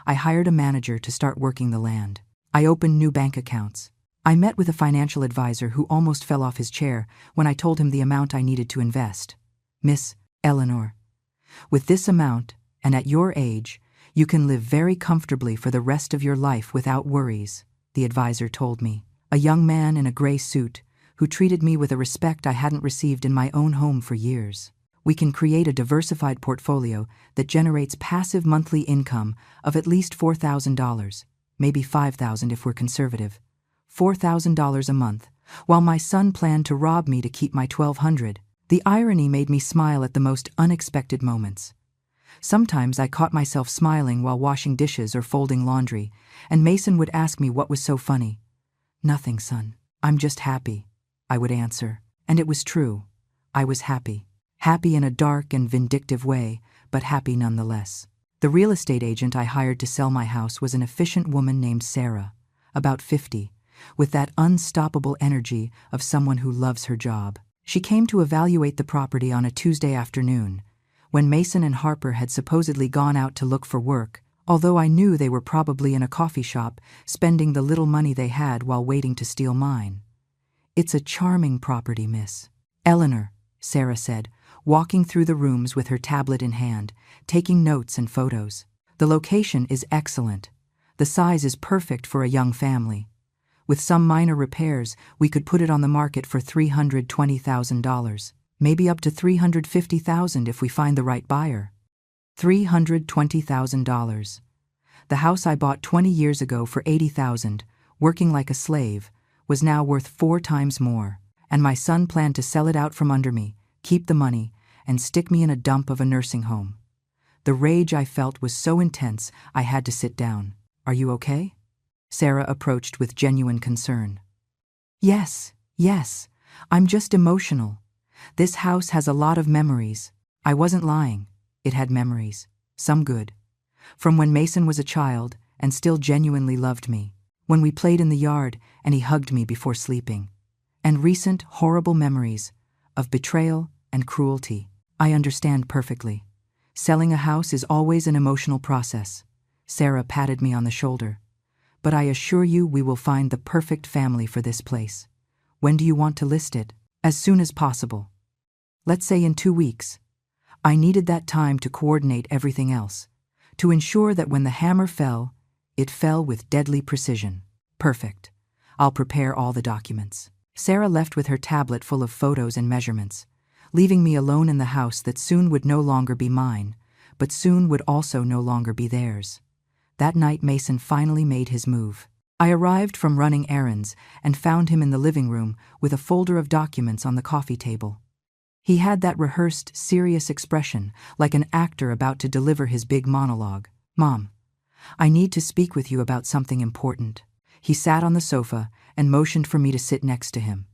I hired a manager to start working the land. I opened new bank accounts. I met with a financial advisor who almost fell off his chair when I told him the amount I needed to invest. Miss Eleanor, with this amount, and at your age, you can live very comfortably for the rest of your life without worries, the advisor told me. A young man in a gray suit who treated me with a respect I hadn't received in my own home for years. We can create a diversified portfolio that generates passive monthly income of at least $4,000, maybe $5,000 if we're conservative. $4,000 a month, while my son planned to rob me to keep my $1,200. The irony made me smile at the most unexpected moments. Sometimes I caught myself smiling while washing dishes or folding laundry, and Mason would ask me what was so funny. "Nothing, son. I'm just happy," I would answer. And it was true. I was happy. Happy in a dark and vindictive way, but happy nonetheless. The real estate agent I hired to sell my house was an efficient woman named Sarah, about 50, with that unstoppable energy of someone who loves her job. She came to evaluate the property on a Tuesday afternoon, when Mason and Harper had supposedly gone out to look for work, although I knew they were probably in a coffee shop spending the little money they had while waiting to steal mine. "It's a charming property, Miss Eleanor," Sarah said, walking through the rooms with her tablet in hand, taking notes and photos. "The location is excellent. The size is perfect for a young family. With some minor repairs, we could put it on the market for $320,000, maybe up to $350,000 if we find the right buyer." $320,000. The house I bought 20 years ago for $80,000, working like a slave, was now worth 4 times more, and my son planned to sell it out from under me, keep the money, and stick me in a dump of a nursing home. The rage I felt was so intense I had to sit down. "Are you okay?" Sarah approached with genuine concern. Yes, I'm just emotional. This house has a lot of memories." I wasn't lying. It had memories, some good, from when Mason was a child and still genuinely loved me, when we played in the yard and he hugged me before sleeping, and recent horrible memories of betrayal and cruelty. "I understand perfectly. Selling a house is always an emotional process." Sarah patted me on the shoulder. "But I assure you we will find the perfect family for this place. When do you want to list it?" "As soon as possible. Let's say in 2 weeks. I needed that time to coordinate everything else, to ensure that when the hammer fell, it fell with deadly precision." "Perfect. I'll prepare all the documents." Sarah left with her tablet full of photos and measurements, leaving me alone in the house that soon would no longer be mine, but soon would also no longer be theirs. That night Mason finally made his move. I arrived from running errands and found him in the living room with a folder of documents on the coffee table. He had that rehearsed, serious expression, like an actor about to deliver his big monologue. "Mom, I need to speak with you about something important." He sat on the sofa and motioned for me to sit next to him.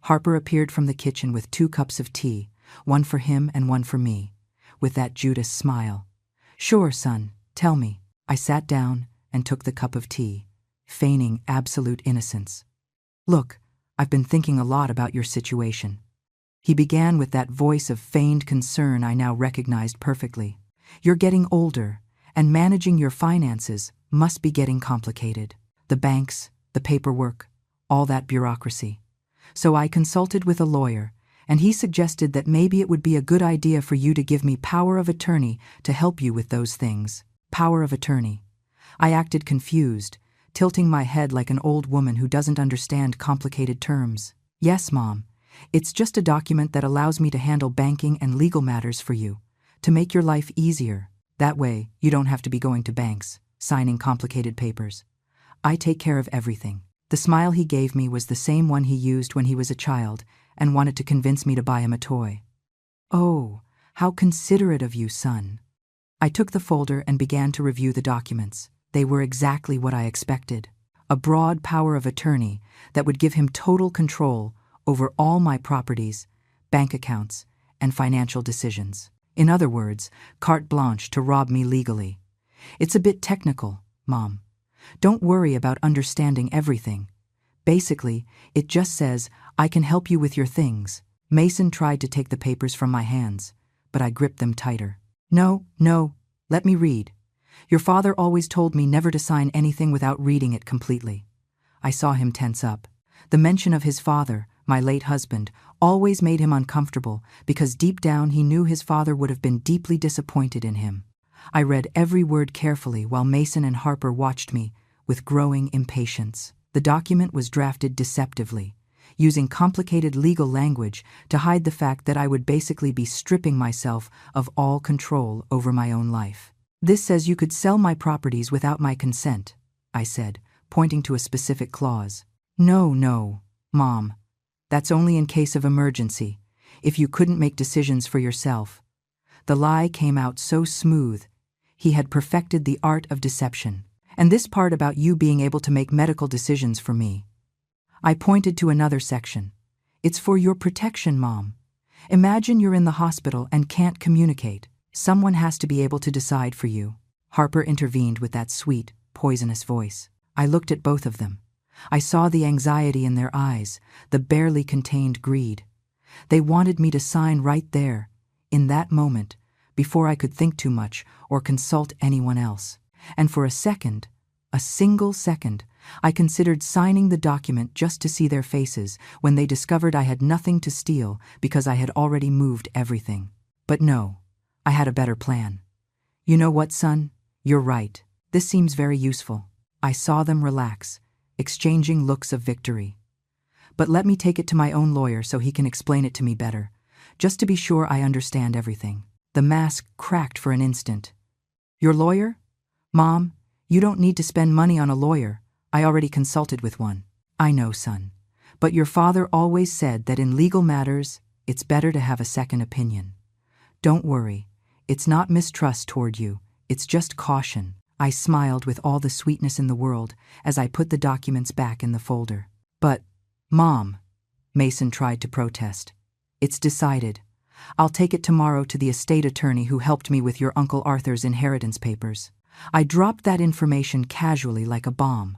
Harper appeared from the kitchen with 2 cups of tea, one for him and one for me, with that Judas smile. "Sure, son, tell me." I sat down and took the cup of tea, feigning absolute innocence. "Look, I've been thinking a lot about your situation." He began with that voice of feigned concern I now recognized perfectly. "You're getting older, and managing your finances must be getting complicated. The banks, the paperwork, all that bureaucracy. So I consulted with a lawyer, and he suggested that maybe it would be a good idea for you to give me power of attorney to help you with those things." Power of attorney. I acted confused, tilting my head like an old woman who doesn't understand complicated terms. "Yes, Mom. It's just a document that allows me to handle banking and legal matters for you, to make your life easier. That way, you don't have to be going to banks, signing complicated papers. I take care of everything." The smile he gave me was the same one he used when he was a child and wanted to convince me to buy him a toy. "Oh, how considerate of you, son." I took the folder and began to review the documents. They were exactly what I expected. A broad power of attorney that would give him total control over all my properties, bank accounts, and financial decisions. In other words, carte blanche to rob me legally. It's a bit technical, Mom. Don't worry about understanding everything. Basically, it just says, I can help you with your things. Mason tried to take the papers from my hands, but I gripped them tighter. No, no, let me read. Your father always told me never to sign anything without reading it completely. I saw him tense up. The mention of his father, my late husband, always made him uncomfortable because deep down he knew his father would have been deeply disappointed in him. I read every word carefully while Mason and Harper watched me with growing impatience. The document was drafted deceptively, using complicated legal language to hide the fact that I would basically be stripping myself of all control over my own life. This says you could sell my properties without my consent, I said, pointing to a specific clause. No, Mom. That's only in case of emergency, if you couldn't make decisions for yourself. The lie came out so smooth. He had perfected the art of deception. And this part about you being able to make medical decisions for me. I pointed to another section. It's for your protection, Mom. Imagine you're in the hospital and can't communicate. Someone has to be able to decide for you. Harper intervened with that sweet, poisonous voice. I looked at both of them. I saw the anxiety in their eyes, the barely contained greed. They wanted me to sign right there, in that moment, before I could think too much or consult anyone else. And for a second, a single second, I considered signing the document just to see their faces when they discovered I had nothing to steal because I had already moved everything. But no, I had a better plan. You know what, son? You're right. This seems very useful. I saw them relax, exchanging looks of victory. But let me take it to my own lawyer so he can explain it to me better, just to be sure I understand everything. The mask cracked for an instant. Your lawyer? Mom, you don't need to spend money on a lawyer. I already consulted with one. I know, son. But your father always said that in legal matters, it's better to have a second opinion. Don't worry. It's not mistrust toward you. It's just caution. I smiled with all the sweetness in the world as I put the documents back in the folder. But, Mom, Mason tried to protest. It's decided. I'll take it tomorrow to the estate attorney who helped me with your Uncle Arthur's inheritance papers. I dropped that information casually like a bomb.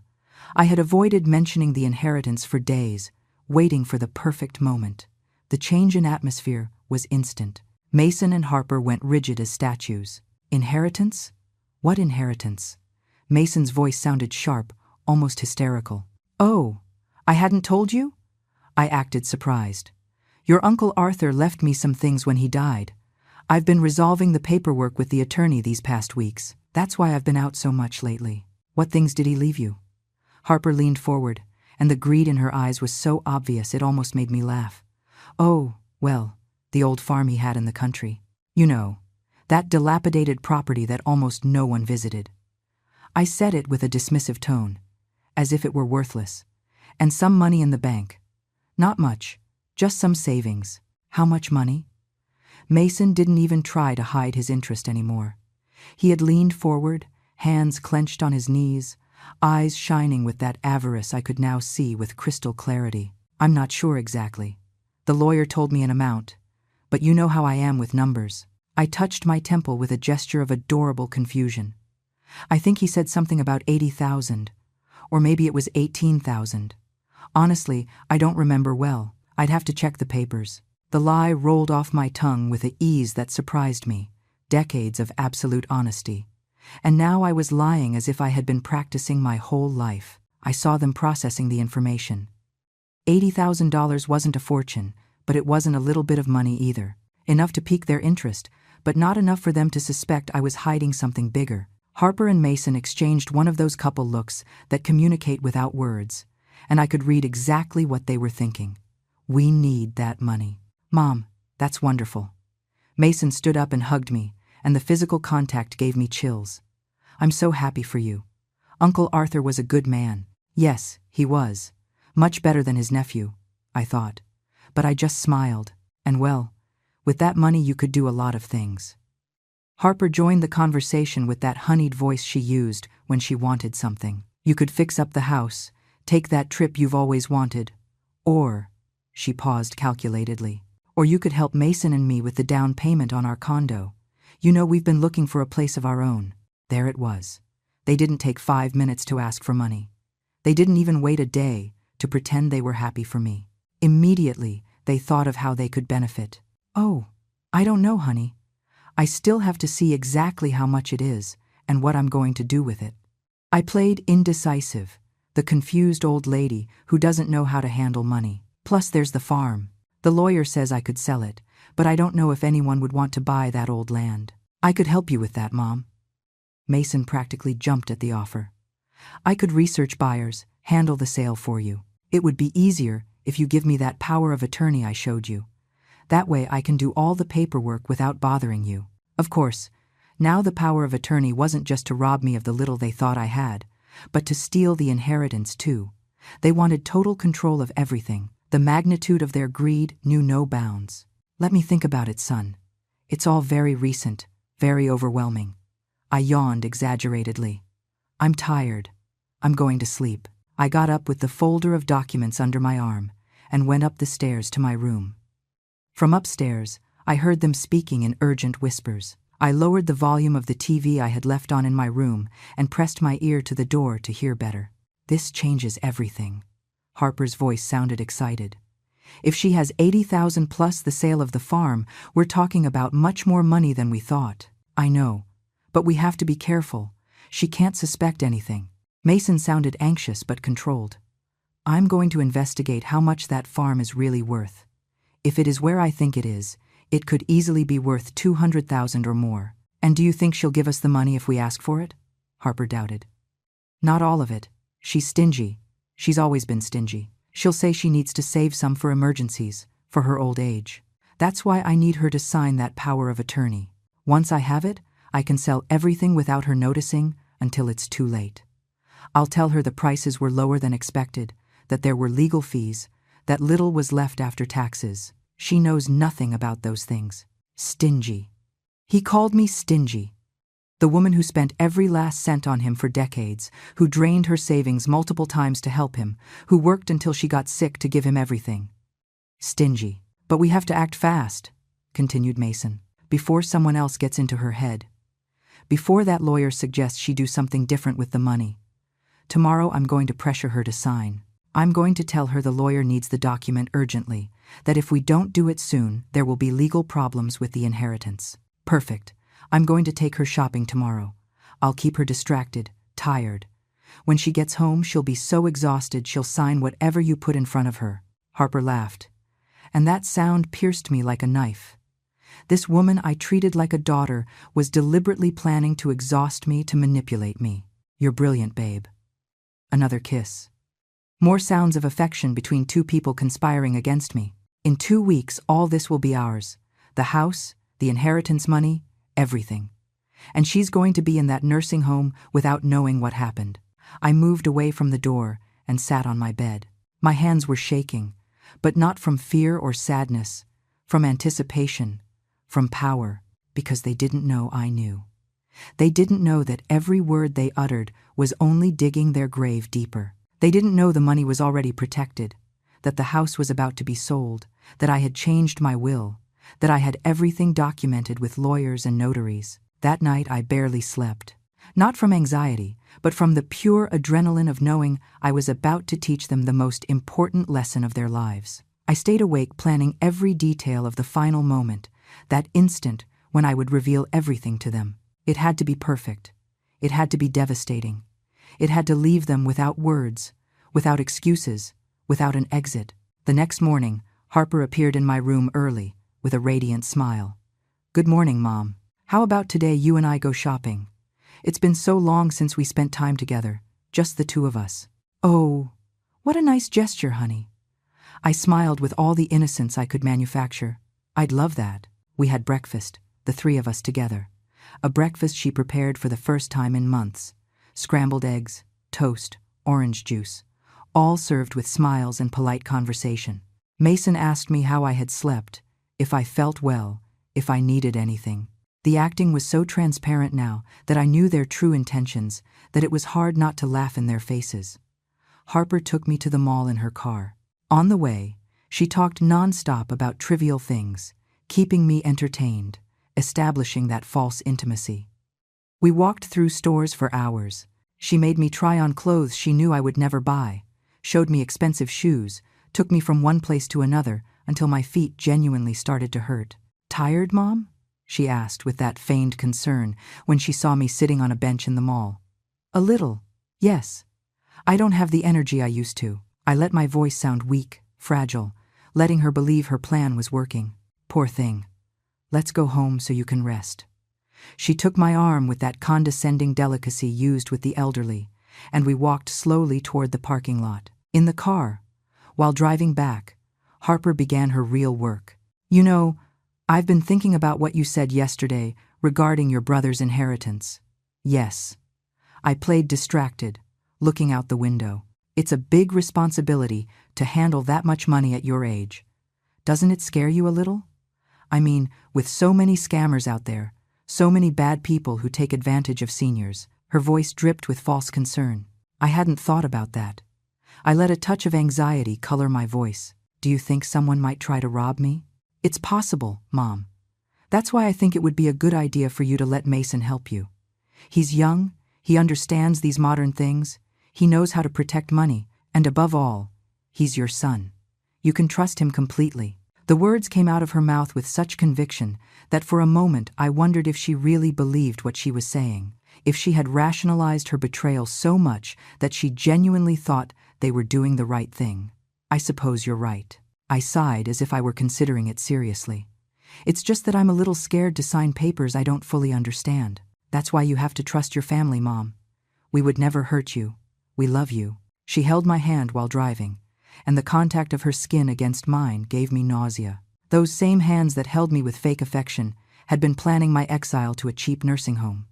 I had avoided mentioning the inheritance for days, waiting for the perfect moment. The change in atmosphere was instant. Mason and Harper went rigid as statues. Inheritance? What inheritance? Mason's voice sounded sharp, almost hysterical. Oh, I hadn't told you? I acted surprised. Your Uncle Arthur left me some things when he died. I've been resolving the paperwork with the attorney these past weeks. That's why I've been out so much lately. What things did he leave you? Harper leaned forward, and the greed in her eyes was so obvious it almost made me laugh. Oh, well, the old farm he had in the country. You know, that dilapidated property that almost no one visited. I said it with a dismissive tone, as if it were worthless. And some money in the bank. Not much, just some savings. How much money? Mason didn't even try to hide his interest anymore. He had leaned forward, hands clenched on his knees, eyes shining with that avarice I could now see with crystal clarity. I'm not sure exactly. The lawyer told me an amount, but you know how I am with numbers. I touched my temple with a gesture of adorable confusion. I think he said something about 80,000, or maybe it was 18,000. Honestly, I don't remember well. I'd have to check the papers. The lie rolled off my tongue with an ease that surprised me. Decades of absolute honesty. And now I was lying as if I had been practicing my whole life. I saw them processing the information. $80,000 wasn't a fortune, but it wasn't a little bit of money either. Enough to pique their interest, but not enough for them to suspect I was hiding something bigger. Harper and Mason exchanged one of those couple looks that communicate without words, and I could read exactly what they were thinking. We need that money. Mom, that's wonderful. Mason stood up and hugged me, and the physical contact gave me chills. I'm so happy for you. Uncle Arthur was a good man. Yes, he was. Much better than his nephew, I thought. But I just smiled, and well, with that money you could do a lot of things. Harper joined the conversation with that honeyed voice she used when she wanted something. You could fix up the house, take that trip you've always wanted, or, she paused calculatedly, or you could help Mason and me with the down payment on our condo. You know, we've been looking for a place of our own. There it was. They didn't take 5 minutes to ask for money. They didn't even wait a day to pretend they were happy for me. Immediately, they thought of how they could benefit. Oh, I don't know, honey. I still have to see exactly how much it is and what I'm going to do with it. I played indecisive, the confused old lady who doesn't know how to handle money. Plus there's the farm. The lawyer says I could sell it, but I don't know if anyone would want to buy that old land. I could help you with that, Mom. Mason practically jumped at the offer. I could research buyers, handle the sale for you. It would be easier if you give me that power of attorney I showed you. That way I can do all the paperwork without bothering you. Of course, now the power of attorney wasn't just to rob me of the little they thought I had, but to steal the inheritance too. They wanted total control of everything. The magnitude of their greed knew no bounds. Let me think about it, son. It's all very recent, very overwhelming. I yawned exaggeratedly. I'm tired. I'm going to sleep. I got up with the folder of documents under my arm and went up the stairs to my room. From upstairs, I heard them speaking in urgent whispers. I lowered the volume of the TV I had left on in my room and pressed my ear to the door to hear better. This changes everything. Harper's voice sounded excited. If she has 80,000 plus the sale of the farm, we're talking about much more money than we thought. I know, but we have to be careful. She can't suspect anything. Mason sounded anxious but controlled. I'm going to investigate how much that farm is really worth. If it is where I think it is, it could easily be worth 200,000 or more. And do you think she'll give us the money if we ask for it? Harper doubted. Not all of it. She's stingy. She's always been stingy. She'll say she needs to save some for emergencies, for her old age. That's why I need her to sign that power of attorney. Once I have it, I can sell everything without her noticing until it's too late. I'll tell her the prices were lower than expected, that there were legal fees, that little was left after taxes. She knows nothing about those things. Stingy. He called me stingy. The woman who spent every last cent on him for decades, who drained her savings multiple times to help him, who worked until she got sick to give him everything. Stingy. But we have to act fast, continued Mason, before someone else gets into her head. Before that lawyer suggests she do something different with the money. Tomorrow I'm going to pressure her to sign. I'm going to tell her the lawyer needs the document urgently, that if we don't do it soon, there will be legal problems with the inheritance. Perfect. I'm going to take her shopping tomorrow. I'll keep her distracted, tired. When she gets home, she'll be so exhausted she'll sign whatever you put in front of her. Harper laughed. And that sound pierced me like a knife. This woman I treated like a daughter was deliberately planning to exhaust me, to manipulate me. You're brilliant, babe. Another kiss. More sounds of affection between two people conspiring against me. In 2 weeks, all this will be ours. The house, the inheritance money, everything. And she's going to be in that nursing home without knowing what happened. I moved away from the door and sat on my bed. My hands were shaking, but not from fear or sadness, from anticipation, from power, because they didn't know I knew. They didn't know that every word they uttered was only digging their grave deeper. They didn't know the money was already protected, that the house was about to be sold, that I had changed my will, that I had everything documented with lawyers and notaries. That night I barely slept. Not from anxiety, but from the pure adrenaline of knowing I was about to teach them the most important lesson of their lives. I stayed awake planning every detail of the final moment, that instant when I would reveal everything to them. It had to be perfect. It had to be devastating. It had to leave them without words, without excuses, without an exit. The next morning, Harper appeared in my room early, with a radiant smile. Good morning, Mom. How about today you and I go shopping? It's been so long since we spent time together, just the two of us. Oh, what a nice gesture, honey. I smiled with all the innocence I could manufacture. I'd love that. We had breakfast, the three of us together. A breakfast she prepared for the first time in months. Scrambled eggs, toast, orange juice, all served with smiles and polite conversation. Mason asked me how I had slept, if I felt well, if I needed anything. The acting was so transparent now that I knew their true intentions, that it was hard not to laugh in their faces. Harper took me to the mall in her car. On the way, she talked nonstop about trivial things, keeping me entertained, establishing that false intimacy. We walked through stores for hours. She made me try on clothes she knew I would never buy, showed me expensive shoes, took me from one place to another until my feet genuinely started to hurt. Tired, Mom? she asked with that feigned concern when she saw me sitting on a bench in the mall. A little, yes. I don't have the energy I used to. I let my voice sound weak, fragile, letting her believe her plan was working. Poor thing. Let's go home so you can rest. She took my arm with that condescending delicacy used with the elderly, and we walked slowly toward the parking lot. In the car, while driving back, Harper began her real work. You know, I've been thinking about what you said yesterday regarding your brother's inheritance. Yes. I played distracted, looking out the window. It's a big responsibility to handle that much money at your age. Doesn't it scare you a little? I mean, with so many scammers out there, so many bad people who take advantage of seniors. Her voice dripped with false concern. I hadn't thought about that. I let a touch of anxiety color my voice. Do you think someone might try to rob me? It's possible, Mom. That's why I think it would be a good idea for you to let Mason help you. He's young, he understands these modern things, he knows how to protect money, and above all, he's your son. You can trust him completely. The words came out of her mouth with such conviction that for a moment I wondered if she really believed what she was saying, if she had rationalized her betrayal so much that she genuinely thought they were doing the right thing. I suppose you're right. I sighed as if I were considering it seriously. It's just that I'm a little scared to sign papers I don't fully understand. That's why you have to trust your family, Mom. We would never hurt you. We love you. She held my hand while driving, and the contact of her skin against mine gave me nausea. Those same hands that held me with fake affection had been planning my exile to a cheap nursing home.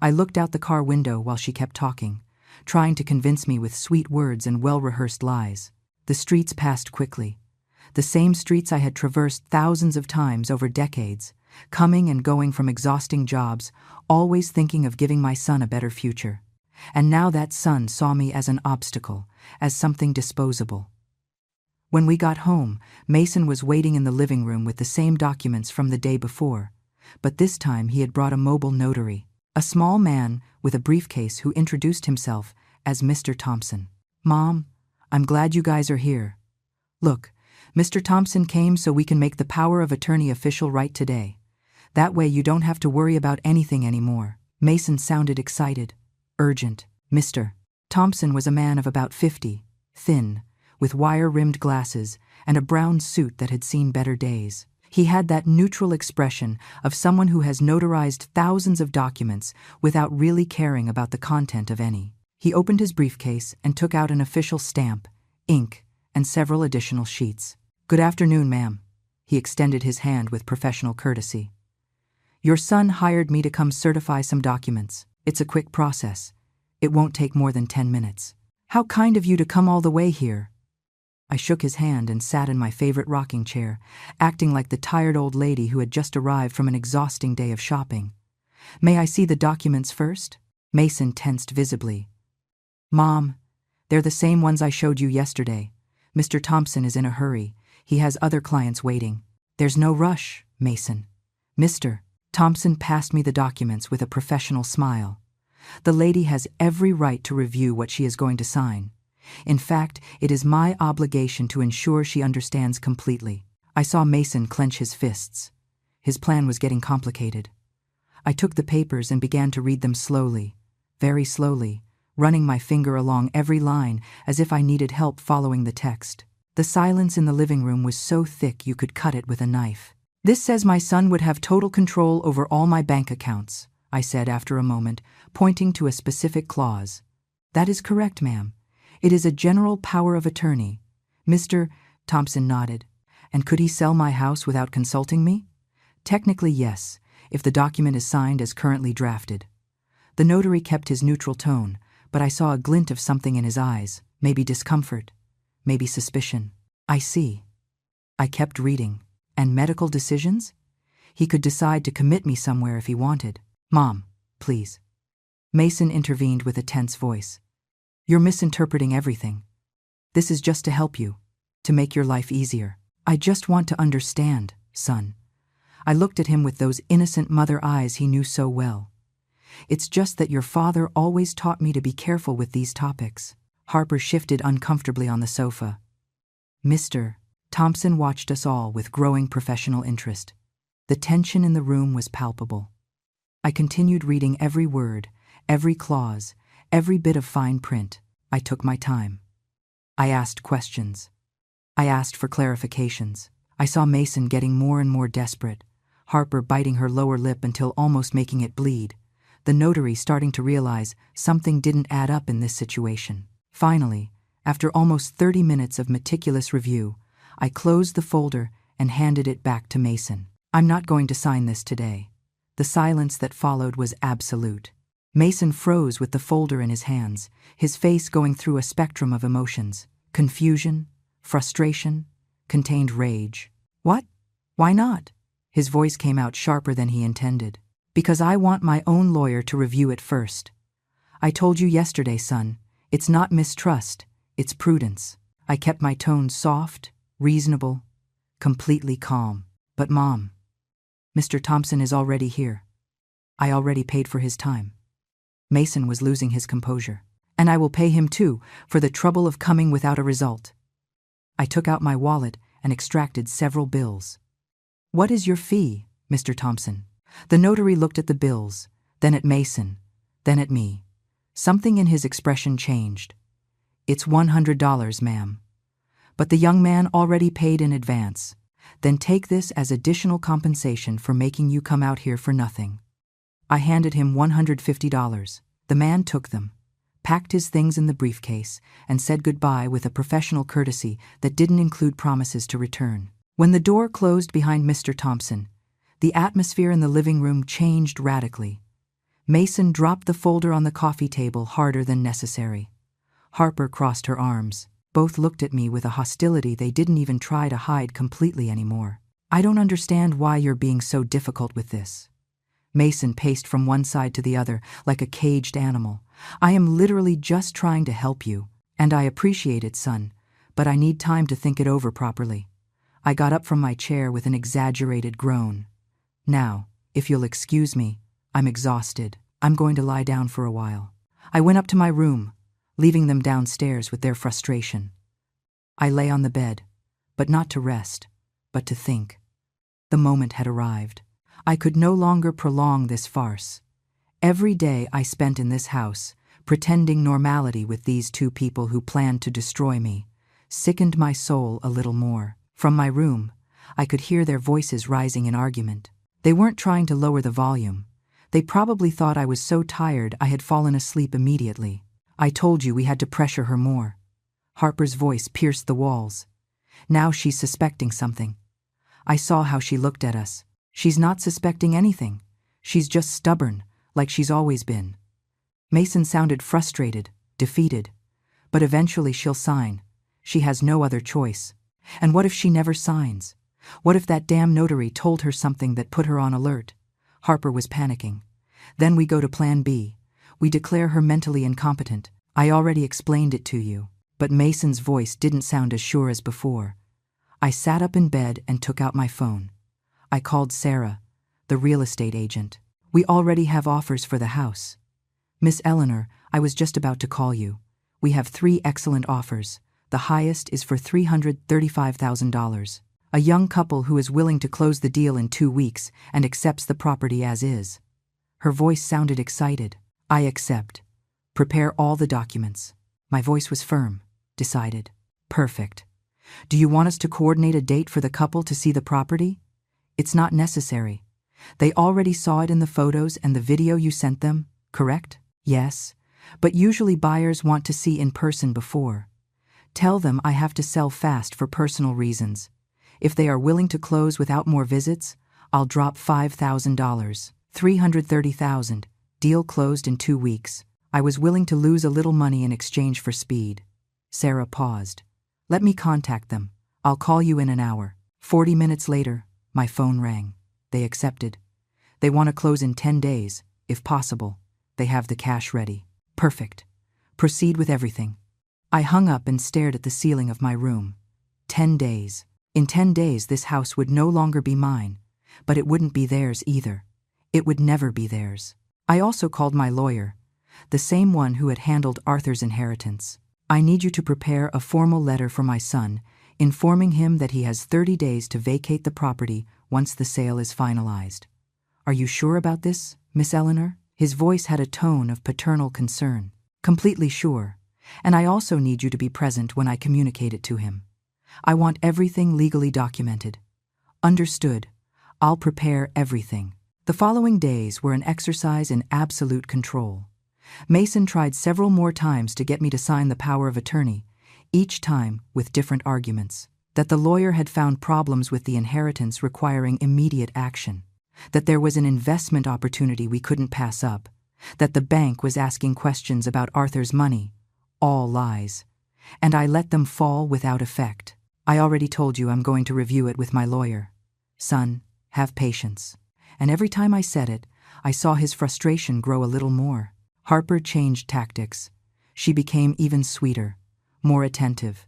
I looked out the car window while she kept talking, trying to convince me with sweet words and well-rehearsed lies. The streets passed quickly. The same streets I had traversed thousands of times over decades, coming and going from exhausting jobs, always thinking of giving my son a better future. And now that son saw me as an obstacle, as something disposable. When we got home, Mason was waiting in the living room with the same documents from the day before, but this time he had brought a mobile notary, a small man with a briefcase who introduced himself as Mr. Thompson. Mom, I'm glad you guys are here. Look, Mr. Thompson came so we can make the power of attorney official right today. That way you don't have to worry about anything anymore. Mason sounded excited, urgent. Mr. Thompson was a man of about 50, thin, with wire-rimmed glasses and a brown suit that had seen better days. He had that neutral expression of someone who has notarized thousands of documents without really caring about the content of any. He opened his briefcase and took out an official stamp, ink, and several additional sheets. Good afternoon, ma'am. He extended his hand with professional courtesy. Your son hired me to come certify some documents. It's a quick process. It won't take more than 10 minutes. How kind of you to come all the way here. I shook his hand and sat in my favorite rocking chair, acting like the tired old lady who had just arrived from an exhausting day of shopping. May I see the documents first? Mason tensed visibly. Mom, they're the same ones I showed you yesterday. Mr. Thompson is in a hurry. He has other clients waiting. There's no rush, Mason. Mr. Thompson passed me the documents with a professional smile. The lady has every right to review what she is going to sign. In fact, it is my obligation to ensure she understands completely. I saw Mason clench his fists. His plan was getting complicated. I took the papers and began to read them slowly, very slowly, running my finger along every line as if I needed help following the text. The silence in the living room was so thick you could cut it with a knife. This says my son would have total control over all my bank accounts, I said after a moment, pointing to a specific clause. That is correct, ma'am. It is a general power of attorney. Mr. Thompson nodded. And could he sell my house without consulting me? Technically, yes, if the document is signed as currently drafted. The notary kept his neutral tone, but I saw a glint of something in his eyes, maybe discomfort, maybe suspicion. I see. I kept reading. And medical decisions? He could decide to commit me somewhere if he wanted. Mom, please. Mason intervened with a tense voice. You're misinterpreting everything. This is just to help you, to make your life easier. I just want to understand, son. I looked at him with those innocent mother eyes he knew so well. It's just that your father always taught me to be careful with these topics. Harper shifted uncomfortably on the sofa. Mr. Thompson watched us all with growing professional interest. The tension in the room was palpable. I continued reading every word, every clause, every bit of fine print. I took my time. I asked questions. I asked for clarifications. I saw Mason getting more and more desperate, Harper biting her lower lip until almost making it bleed, the notary starting to realize something didn't add up in this situation. Finally, after almost 30 minutes of meticulous review, I closed the folder and handed it back to Mason. "I'm not going to sign this today." The silence that followed was absolute. Mason froze with the folder in his hands, his face going through a spectrum of emotions: confusion, frustration, contained rage. "What? Why not?" His voice came out sharper than he intended. "Because I want my own lawyer to review it first. I told you yesterday, son, it's not mistrust, it's prudence." I kept my tone soft, reasonable, completely calm. "But Mom, Mr. Thompson is already here. I already paid for his time." Mason was losing his composure. "And I will pay him too, for the trouble of coming without a result." I took out my wallet and extracted several bills. "What is your fee, Mr. Thompson?" The notary looked at the bills, then at Mason, then at me. Something in his expression changed. "It's $100, ma'am. But the young man already paid in advance. Then take this as additional compensation for making you come out here for nothing." I handed him $150. The man took them, packed his things in the briefcase, and said goodbye with a professional courtesy that didn't include promises to return. When the door closed behind Mr. Thompson, the atmosphere in the living room changed radically. Mason dropped the folder on the coffee table harder than necessary. Harper crossed her arms. Both looked at me with a hostility they didn't even try to hide completely anymore. "I don't understand why you're being so difficult with this." Mason paced from one side to the other like a caged animal. "I am literally just trying to help you, and I appreciate it, son, but I need time to think it over properly." I got up from my chair with an exaggerated groan. "Now, if you'll excuse me, I'm exhausted. I'm going to lie down for a while." I went up to my room, leaving them downstairs with their frustration. I lay on the bed, but not to rest, but to think. The moment had arrived. I could no longer prolong this farce. Every day I spent in this house, pretending normality with these two people who planned to destroy me, sickened my soul a little more. From my room, I could hear their voices rising in argument. They weren't trying to lower the volume. They probably thought I was so tired I had fallen asleep immediately. "I told you we had to pressure her more." Harper's voice pierced the walls. "Now she's suspecting something." I saw how she looked at us. "She's not suspecting anything. She's just stubborn, like she's always been." Mason sounded frustrated, defeated. "But eventually she'll sign. She has no other choice." "And what if she never signs? What if that damn notary told her something that put her on alert?" Harper was panicking. "Then we go to Plan B. We declare her mentally incompetent. I already explained it to you." But Mason's voice didn't sound as sure as before. I sat up in bed and took out my phone. I called Sarah, the real estate agent. "We already have offers for the house." "Miss Eleanor, I was just about to call you. We have 3 excellent offers. The highest is for $335,000. A young couple who is willing to close the deal in 2 weeks and accepts the property as is." Her voice sounded excited. "I accept. Prepare all the documents." My voice was firm, decided. "Perfect. Do you want us to coordinate a date for the couple to see the property?" "It's not necessary. They already saw it in the photos and the video you sent them, correct?" "Yes, but usually buyers want to see in person before. Tell them I have to sell fast for personal reasons. If they are willing to close without more visits, I'll drop $5,000. $330,000. Deal closed in 2 weeks. I was willing to lose a little money in exchange for speed." Sarah paused. "Let me contact them. I'll call you in an hour." 40 minutes later, my phone rang. They accepted. They want to close in 10 days, if possible. They have the cash ready. Perfect. Proceed with everything. I hung up and stared at the ceiling of my room. 10 days. In 10 days this house would no longer be mine, but it wouldn't be theirs either. It would never be theirs. I also called my lawyer, the same one who had handled Arthur's inheritance. "I need you to prepare a formal letter for my son, informing him that he has 30 days to vacate the property once the sale is finalized. Are you sure about this, Miss Eleanor? His voice had a tone of paternal concern. Completely sure. And I also need you to be present when I communicate it to him. I want everything legally documented. Understood. I'll prepare everything. The following days were an exercise in absolute control. Mason tried several more times to get me to sign the power of attorney, each time with different arguments. That the lawyer had found problems with the inheritance requiring immediate action. That there was an investment opportunity we couldn't pass up. That the bank was asking questions about Arthur's money. All lies. And I let them fall without effect. I already told you I'm going to review it with my lawyer. Son, have patience. And every time I said it, I saw his frustration grow a little more. Harper changed tactics. She became even sweeter, more attentive,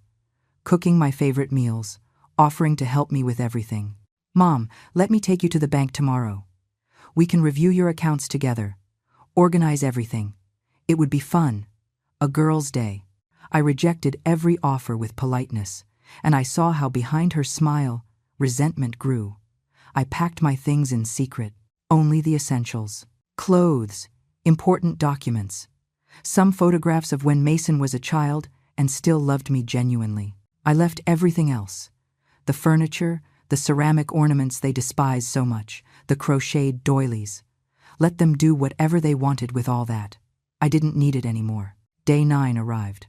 cooking my favorite meals, offering to help me with everything. Mom, let me take you to the bank tomorrow. We can review your accounts together, organize everything. It would be fun. A girl's day. I rejected every offer with politeness, and I saw how behind her smile, resentment grew. I packed my things in secret, only the essentials. Clothes, important documents, some photographs of when Mason was a child and still loved me genuinely. I left everything else. The furniture, the ceramic ornaments they despised so much, the crocheted doilies. Let them do whatever they wanted with all that. I didn't need it anymore. Day 9 arrived.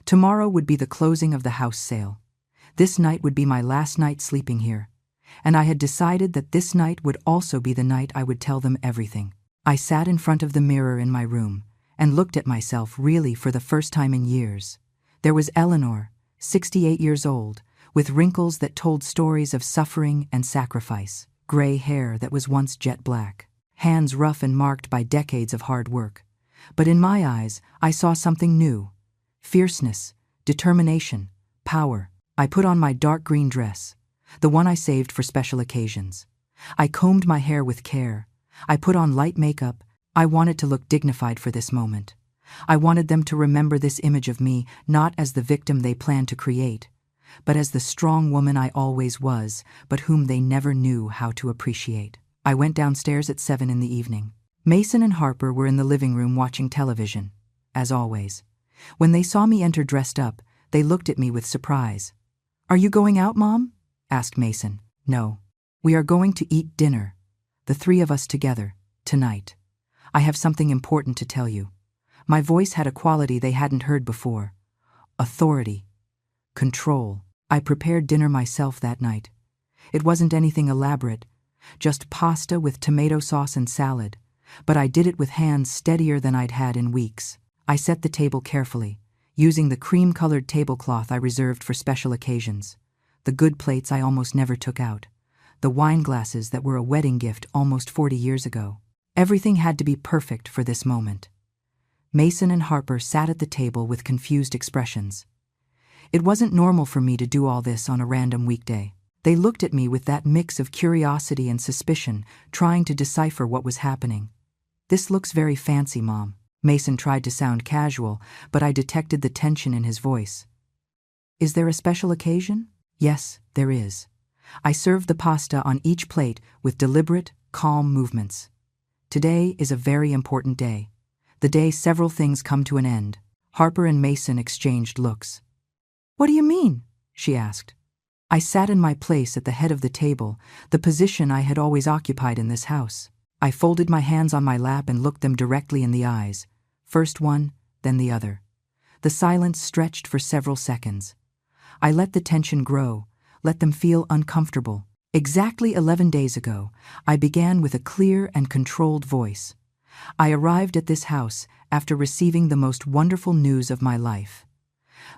Tomorrow would be the closing of the house sale. This night would be my last night sleeping here. And I had decided that this night would also be the night I would tell them everything. I sat in front of the mirror in my room and looked at myself really for the first time in years. There was Eleanor, 68 years old, with wrinkles that told stories of suffering and sacrifice, gray hair that was once jet black, hands rough and marked by decades of hard work. But in my eyes, I saw something new. Fierceness, determination, power. I put on my dark green dress, the one I saved for special occasions. I combed my hair with care. I put on light makeup. I wanted to look dignified for this moment. I wanted them to remember this image of me not as the victim they planned to create, but as the strong woman I always was, but whom they never knew how to appreciate. I went downstairs at 7 in the evening. Mason and Harper were in the living room watching television, as always. When they saw me enter dressed up, they looked at me with surprise. "Are you going out, Mom?" asked Mason. "No. We are going to eat dinner. The 3 of us together, tonight. I have something important to tell you." My voice had a quality they hadn't heard before. Authority. Control. I prepared dinner myself that night. It wasn't anything elaborate, just pasta with tomato sauce and salad, but I did it with hands steadier than I'd had in weeks. I set the table carefully, using the cream-colored tablecloth I reserved for special occasions. The good plates I almost never took out. The wine glasses that were a wedding gift almost 40 years ago. Everything had to be perfect for this moment. Mason and Harper sat at the table with confused expressions. It wasn't normal for me to do all this on a random weekday. They looked at me with that mix of curiosity and suspicion, trying to decipher what was happening. "This looks very fancy, Mom." Mason tried to sound casual, but I detected the tension in his voice. "Is there a special occasion?" "Yes, there is." I served the pasta on each plate with deliberate, calm movements. "Today is a very important day. The day several things come to an end." Harper and Mason exchanged looks. "What do you mean?" she asked. I sat in my place at the head of the table, the position I had always occupied in this house. I folded my hands on my lap and looked them directly in the eyes, first one, then the other. The silence stretched for several seconds. I let the tension grow, let them feel uncomfortable. Exactly 11 days ago, I began with a clear and controlled voice. I arrived at this house after receiving the most wonderful news of my life.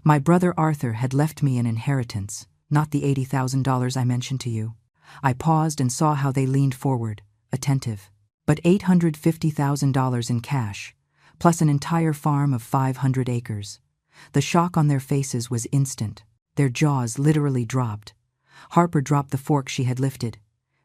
My brother Arthur had left me an inheritance, not the $80,000 I mentioned to you. I paused and saw how they leaned forward, attentive. But $850,000 in cash, plus an entire farm of 500 acres. The shock on their faces was instant. Their jaws literally dropped. Harper dropped the fork she had lifted.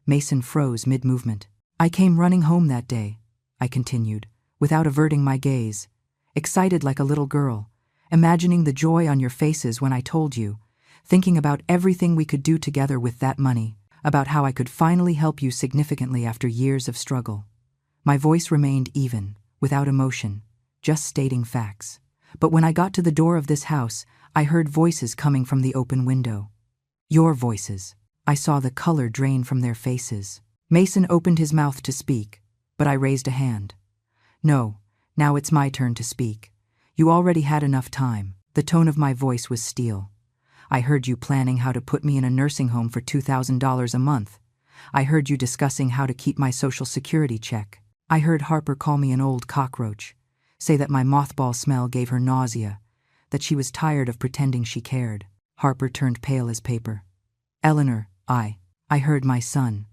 Mason froze mid-movement. "I came running home that day," I continued, without averting my gaze, excited like a little girl, imagining the joy on your faces when I told you, thinking about everything we could do together with that money. about how I could finally help you significantly after years of struggle. My voice remained even, without emotion, just stating facts. But when I got to the door of this house, I heard voices coming from the open window. Your voices. I saw the color drain from their faces. Mason opened his mouth to speak, but I raised a hand. No, now it's my turn to speak. You already had enough time. The tone of my voice was steel. I heard you planning how to put me in a nursing home for $2,000 a month. I heard you discussing how to keep my Social Security check. I heard Harper call me an old cockroach, say that my mothball smell gave her nausea, that she was tired of pretending she cared. Harper turned pale as paper. Eleanor, I heard my son.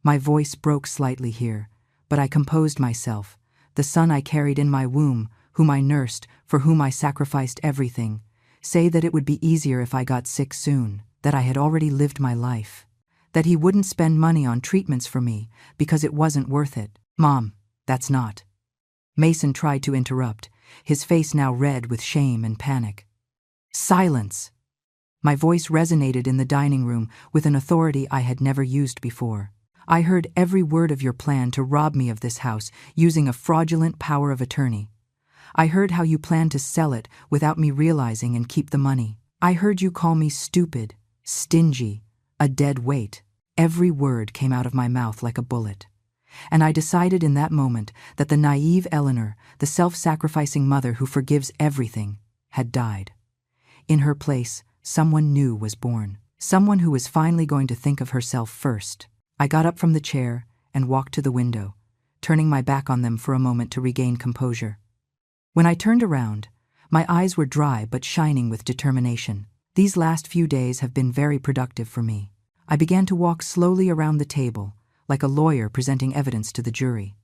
My voice broke slightly here, but I composed myself. The son I carried in my womb, whom I nursed, for whom I sacrificed everything, say that it would be easier if I got sick soon, that I had already lived my life, that he wouldn't spend money on treatments for me because it wasn't worth it. Mom, that's not. Mason tried to interrupt, his face now red with shame and panic. Silence! My voice resonated in the dining room with an authority I had never used before. I heard every word of your plan to rob me of this house using a fraudulent power of attorney. I heard how you planned to sell it without me realizing and keep the money. I heard you call me stupid, stingy, a dead weight. Every word came out of my mouth like a bullet. And I decided in that moment that the naive Eleanor, the self-sacrificing mother who forgives everything, had died. In her place, someone new was born. Someone who was finally going to think of herself first. I got up from the chair and walked to the window, turning my back on them for a moment to regain composure. When I turned around, my eyes were dry but shining with determination. These last few days have been very productive for me. I began to walk slowly around the table, like a lawyer presenting evidence to the jury.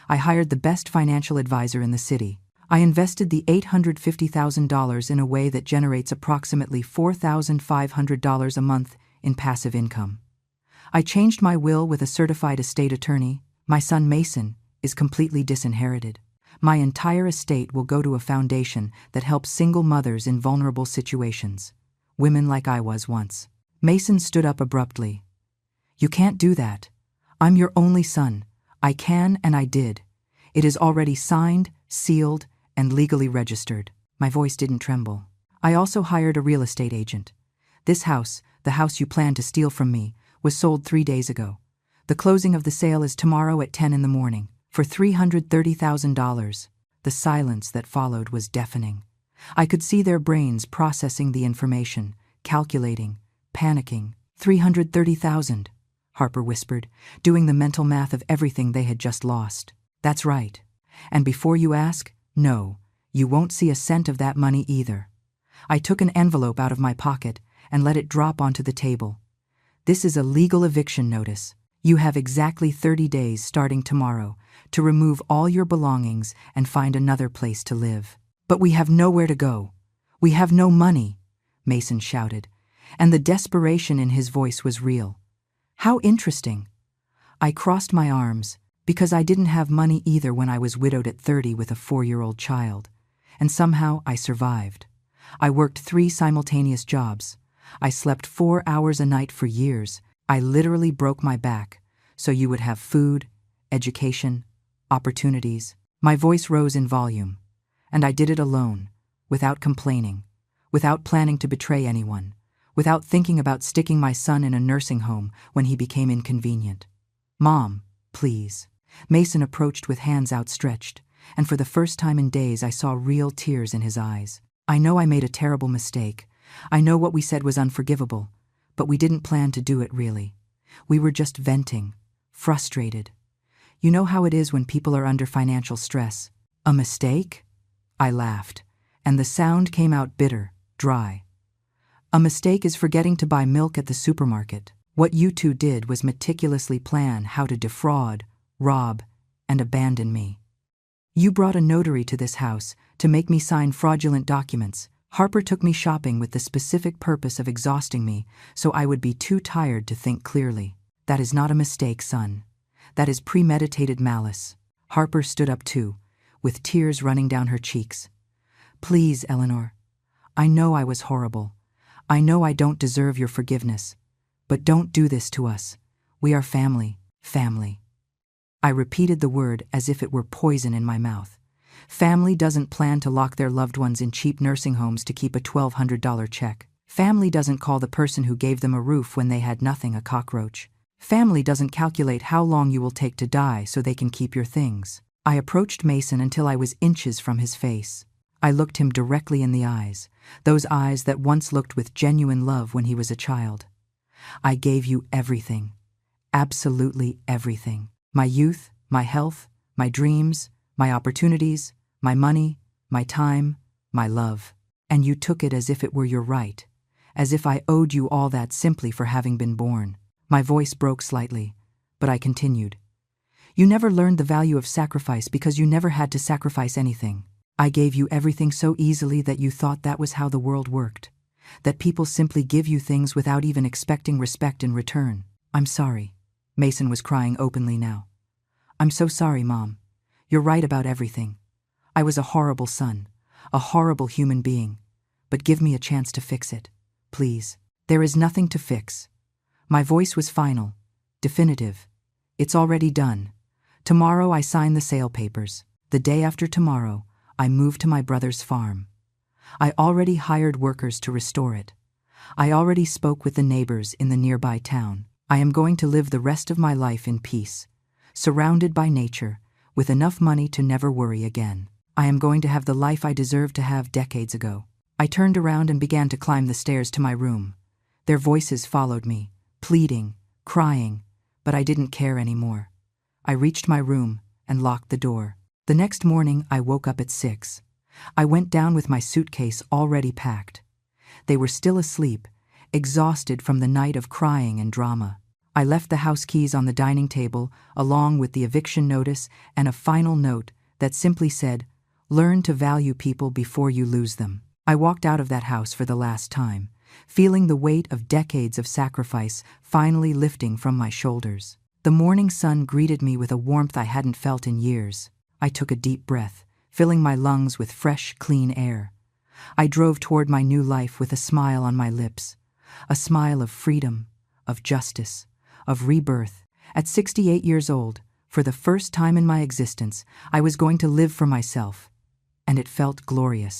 I hired the best financial advisor in the city. I invested the $850,000 in a way that generates approximately $4,500 a month in passive income. I changed my will with a certified estate attorney. My son Mason is completely disinherited. My entire estate will go to a foundation that helps single mothers in vulnerable situations, women like I was once. Mason stood up abruptly. You can't do that. I'm your only son. I can and I did. It is already signed, sealed, and legally registered. My voice didn't tremble. I also hired a real estate agent. This house, the house you planned to steal from me, was sold 3 days ago. The closing of the sale is tomorrow at 10 in the morning, for $330,000. The silence that followed was deafening. I could see their brains processing the information, calculating, panicking. $330,000, Harper whispered, doing the mental math of everything they had just lost. That's right. And before you ask, no, you won't see a cent of that money either. I took an envelope out of my pocket and let it drop onto the table. This is a legal eviction notice. You have exactly 30 days starting tomorrow to remove all your belongings and find another place to live. But we have nowhere to go. We have no money, Mason shouted, and the desperation in his voice was real. How interesting. I crossed my arms, because I didn't have money either when I was widowed at 30 with a 4-year-old child. And somehow I survived. I worked 3 simultaneous jobs. I slept 4 hours a night for years. I literally broke my back, so you would have food, education, opportunities. My voice rose in volume, and I did it alone, without complaining, without planning to betray anyone, without thinking about sticking my son in a nursing home when he became inconvenient. Mom, please. Mason approached with hands outstretched, and for the first time in days I saw real tears in his eyes. I know I made a terrible mistake. I know what we said was unforgivable, but we didn't plan to do it really. We were just venting, frustrated. You know how it is when people are under financial stress. A mistake? I laughed, and the sound came out bitter, dry. A mistake is forgetting to buy milk at the supermarket. What you two did was meticulously plan how to defraud, rob, and abandon me. You brought a notary to this house to make me sign fraudulent documents. Harper took me shopping with the specific purpose of exhausting me so I would be too tired to think clearly. That is not a mistake, son. That is premeditated malice. Harper stood up too, with tears running down her cheeks. Please, Eleanor. I know I was horrible. I know I don't deserve your forgiveness. But don't do this to us. We are family, family. I repeated the word as if it were poison in my mouth. Family doesn't plan to lock their loved ones in cheap nursing homes to keep a $1,200 check. Family doesn't call the person who gave them a roof when they had nothing a cockroach. Family doesn't calculate how long you will take to die so they can keep your things. I approached Mason until I was inches from his face. I looked him directly in the eyes, those eyes that once looked with genuine love when he was a child. I gave you everything. Absolutely everything. My youth, my health, my dreams, my opportunities, my money, my time, my love. And you took it as if it were your right, as if I owed you all that simply for having been born. My voice broke slightly, but I continued. You never learned the value of sacrifice because you never had to sacrifice anything. I gave you everything so easily that you thought that was how the world worked, that people simply give you things without even expecting respect in return. I'm sorry. Mason was crying openly now. I'm so sorry, Mom. You're right about everything. I was a horrible son, a horrible human being, but give me a chance to fix it, please. There is nothing to fix. My voice was final, definitive. It's already done. Tomorrow I sign the sale papers. The day after tomorrow, I move to my brother's farm. I already hired workers to restore it. I already spoke with the neighbors in the nearby town. I am going to live the rest of my life in peace, surrounded by nature, with enough money to never worry again. I am going to have the life I deserved to have decades ago. I turned around and began to climb the stairs to my room. Their voices followed me, pleading, crying, but I didn't care anymore. I reached my room and locked the door. The next morning, I woke up at 6. I went down with my suitcase already packed. They were still asleep, exhausted from the night of crying and drama. I left the house keys on the dining table, along with the eviction notice and a final note that simply said, "Learn to value people before you lose them." I walked out of that house for the last time, feeling the weight of decades of sacrifice finally lifting from my shoulders. The morning sun greeted me with a warmth I hadn't felt in years. I took a deep breath, filling my lungs with fresh, clean air. I drove toward my new life with a smile on my lips, a smile of freedom, of justice, of rebirth. At 68 years old, for the first time in my existence, I was going to live for myself, and it felt glorious.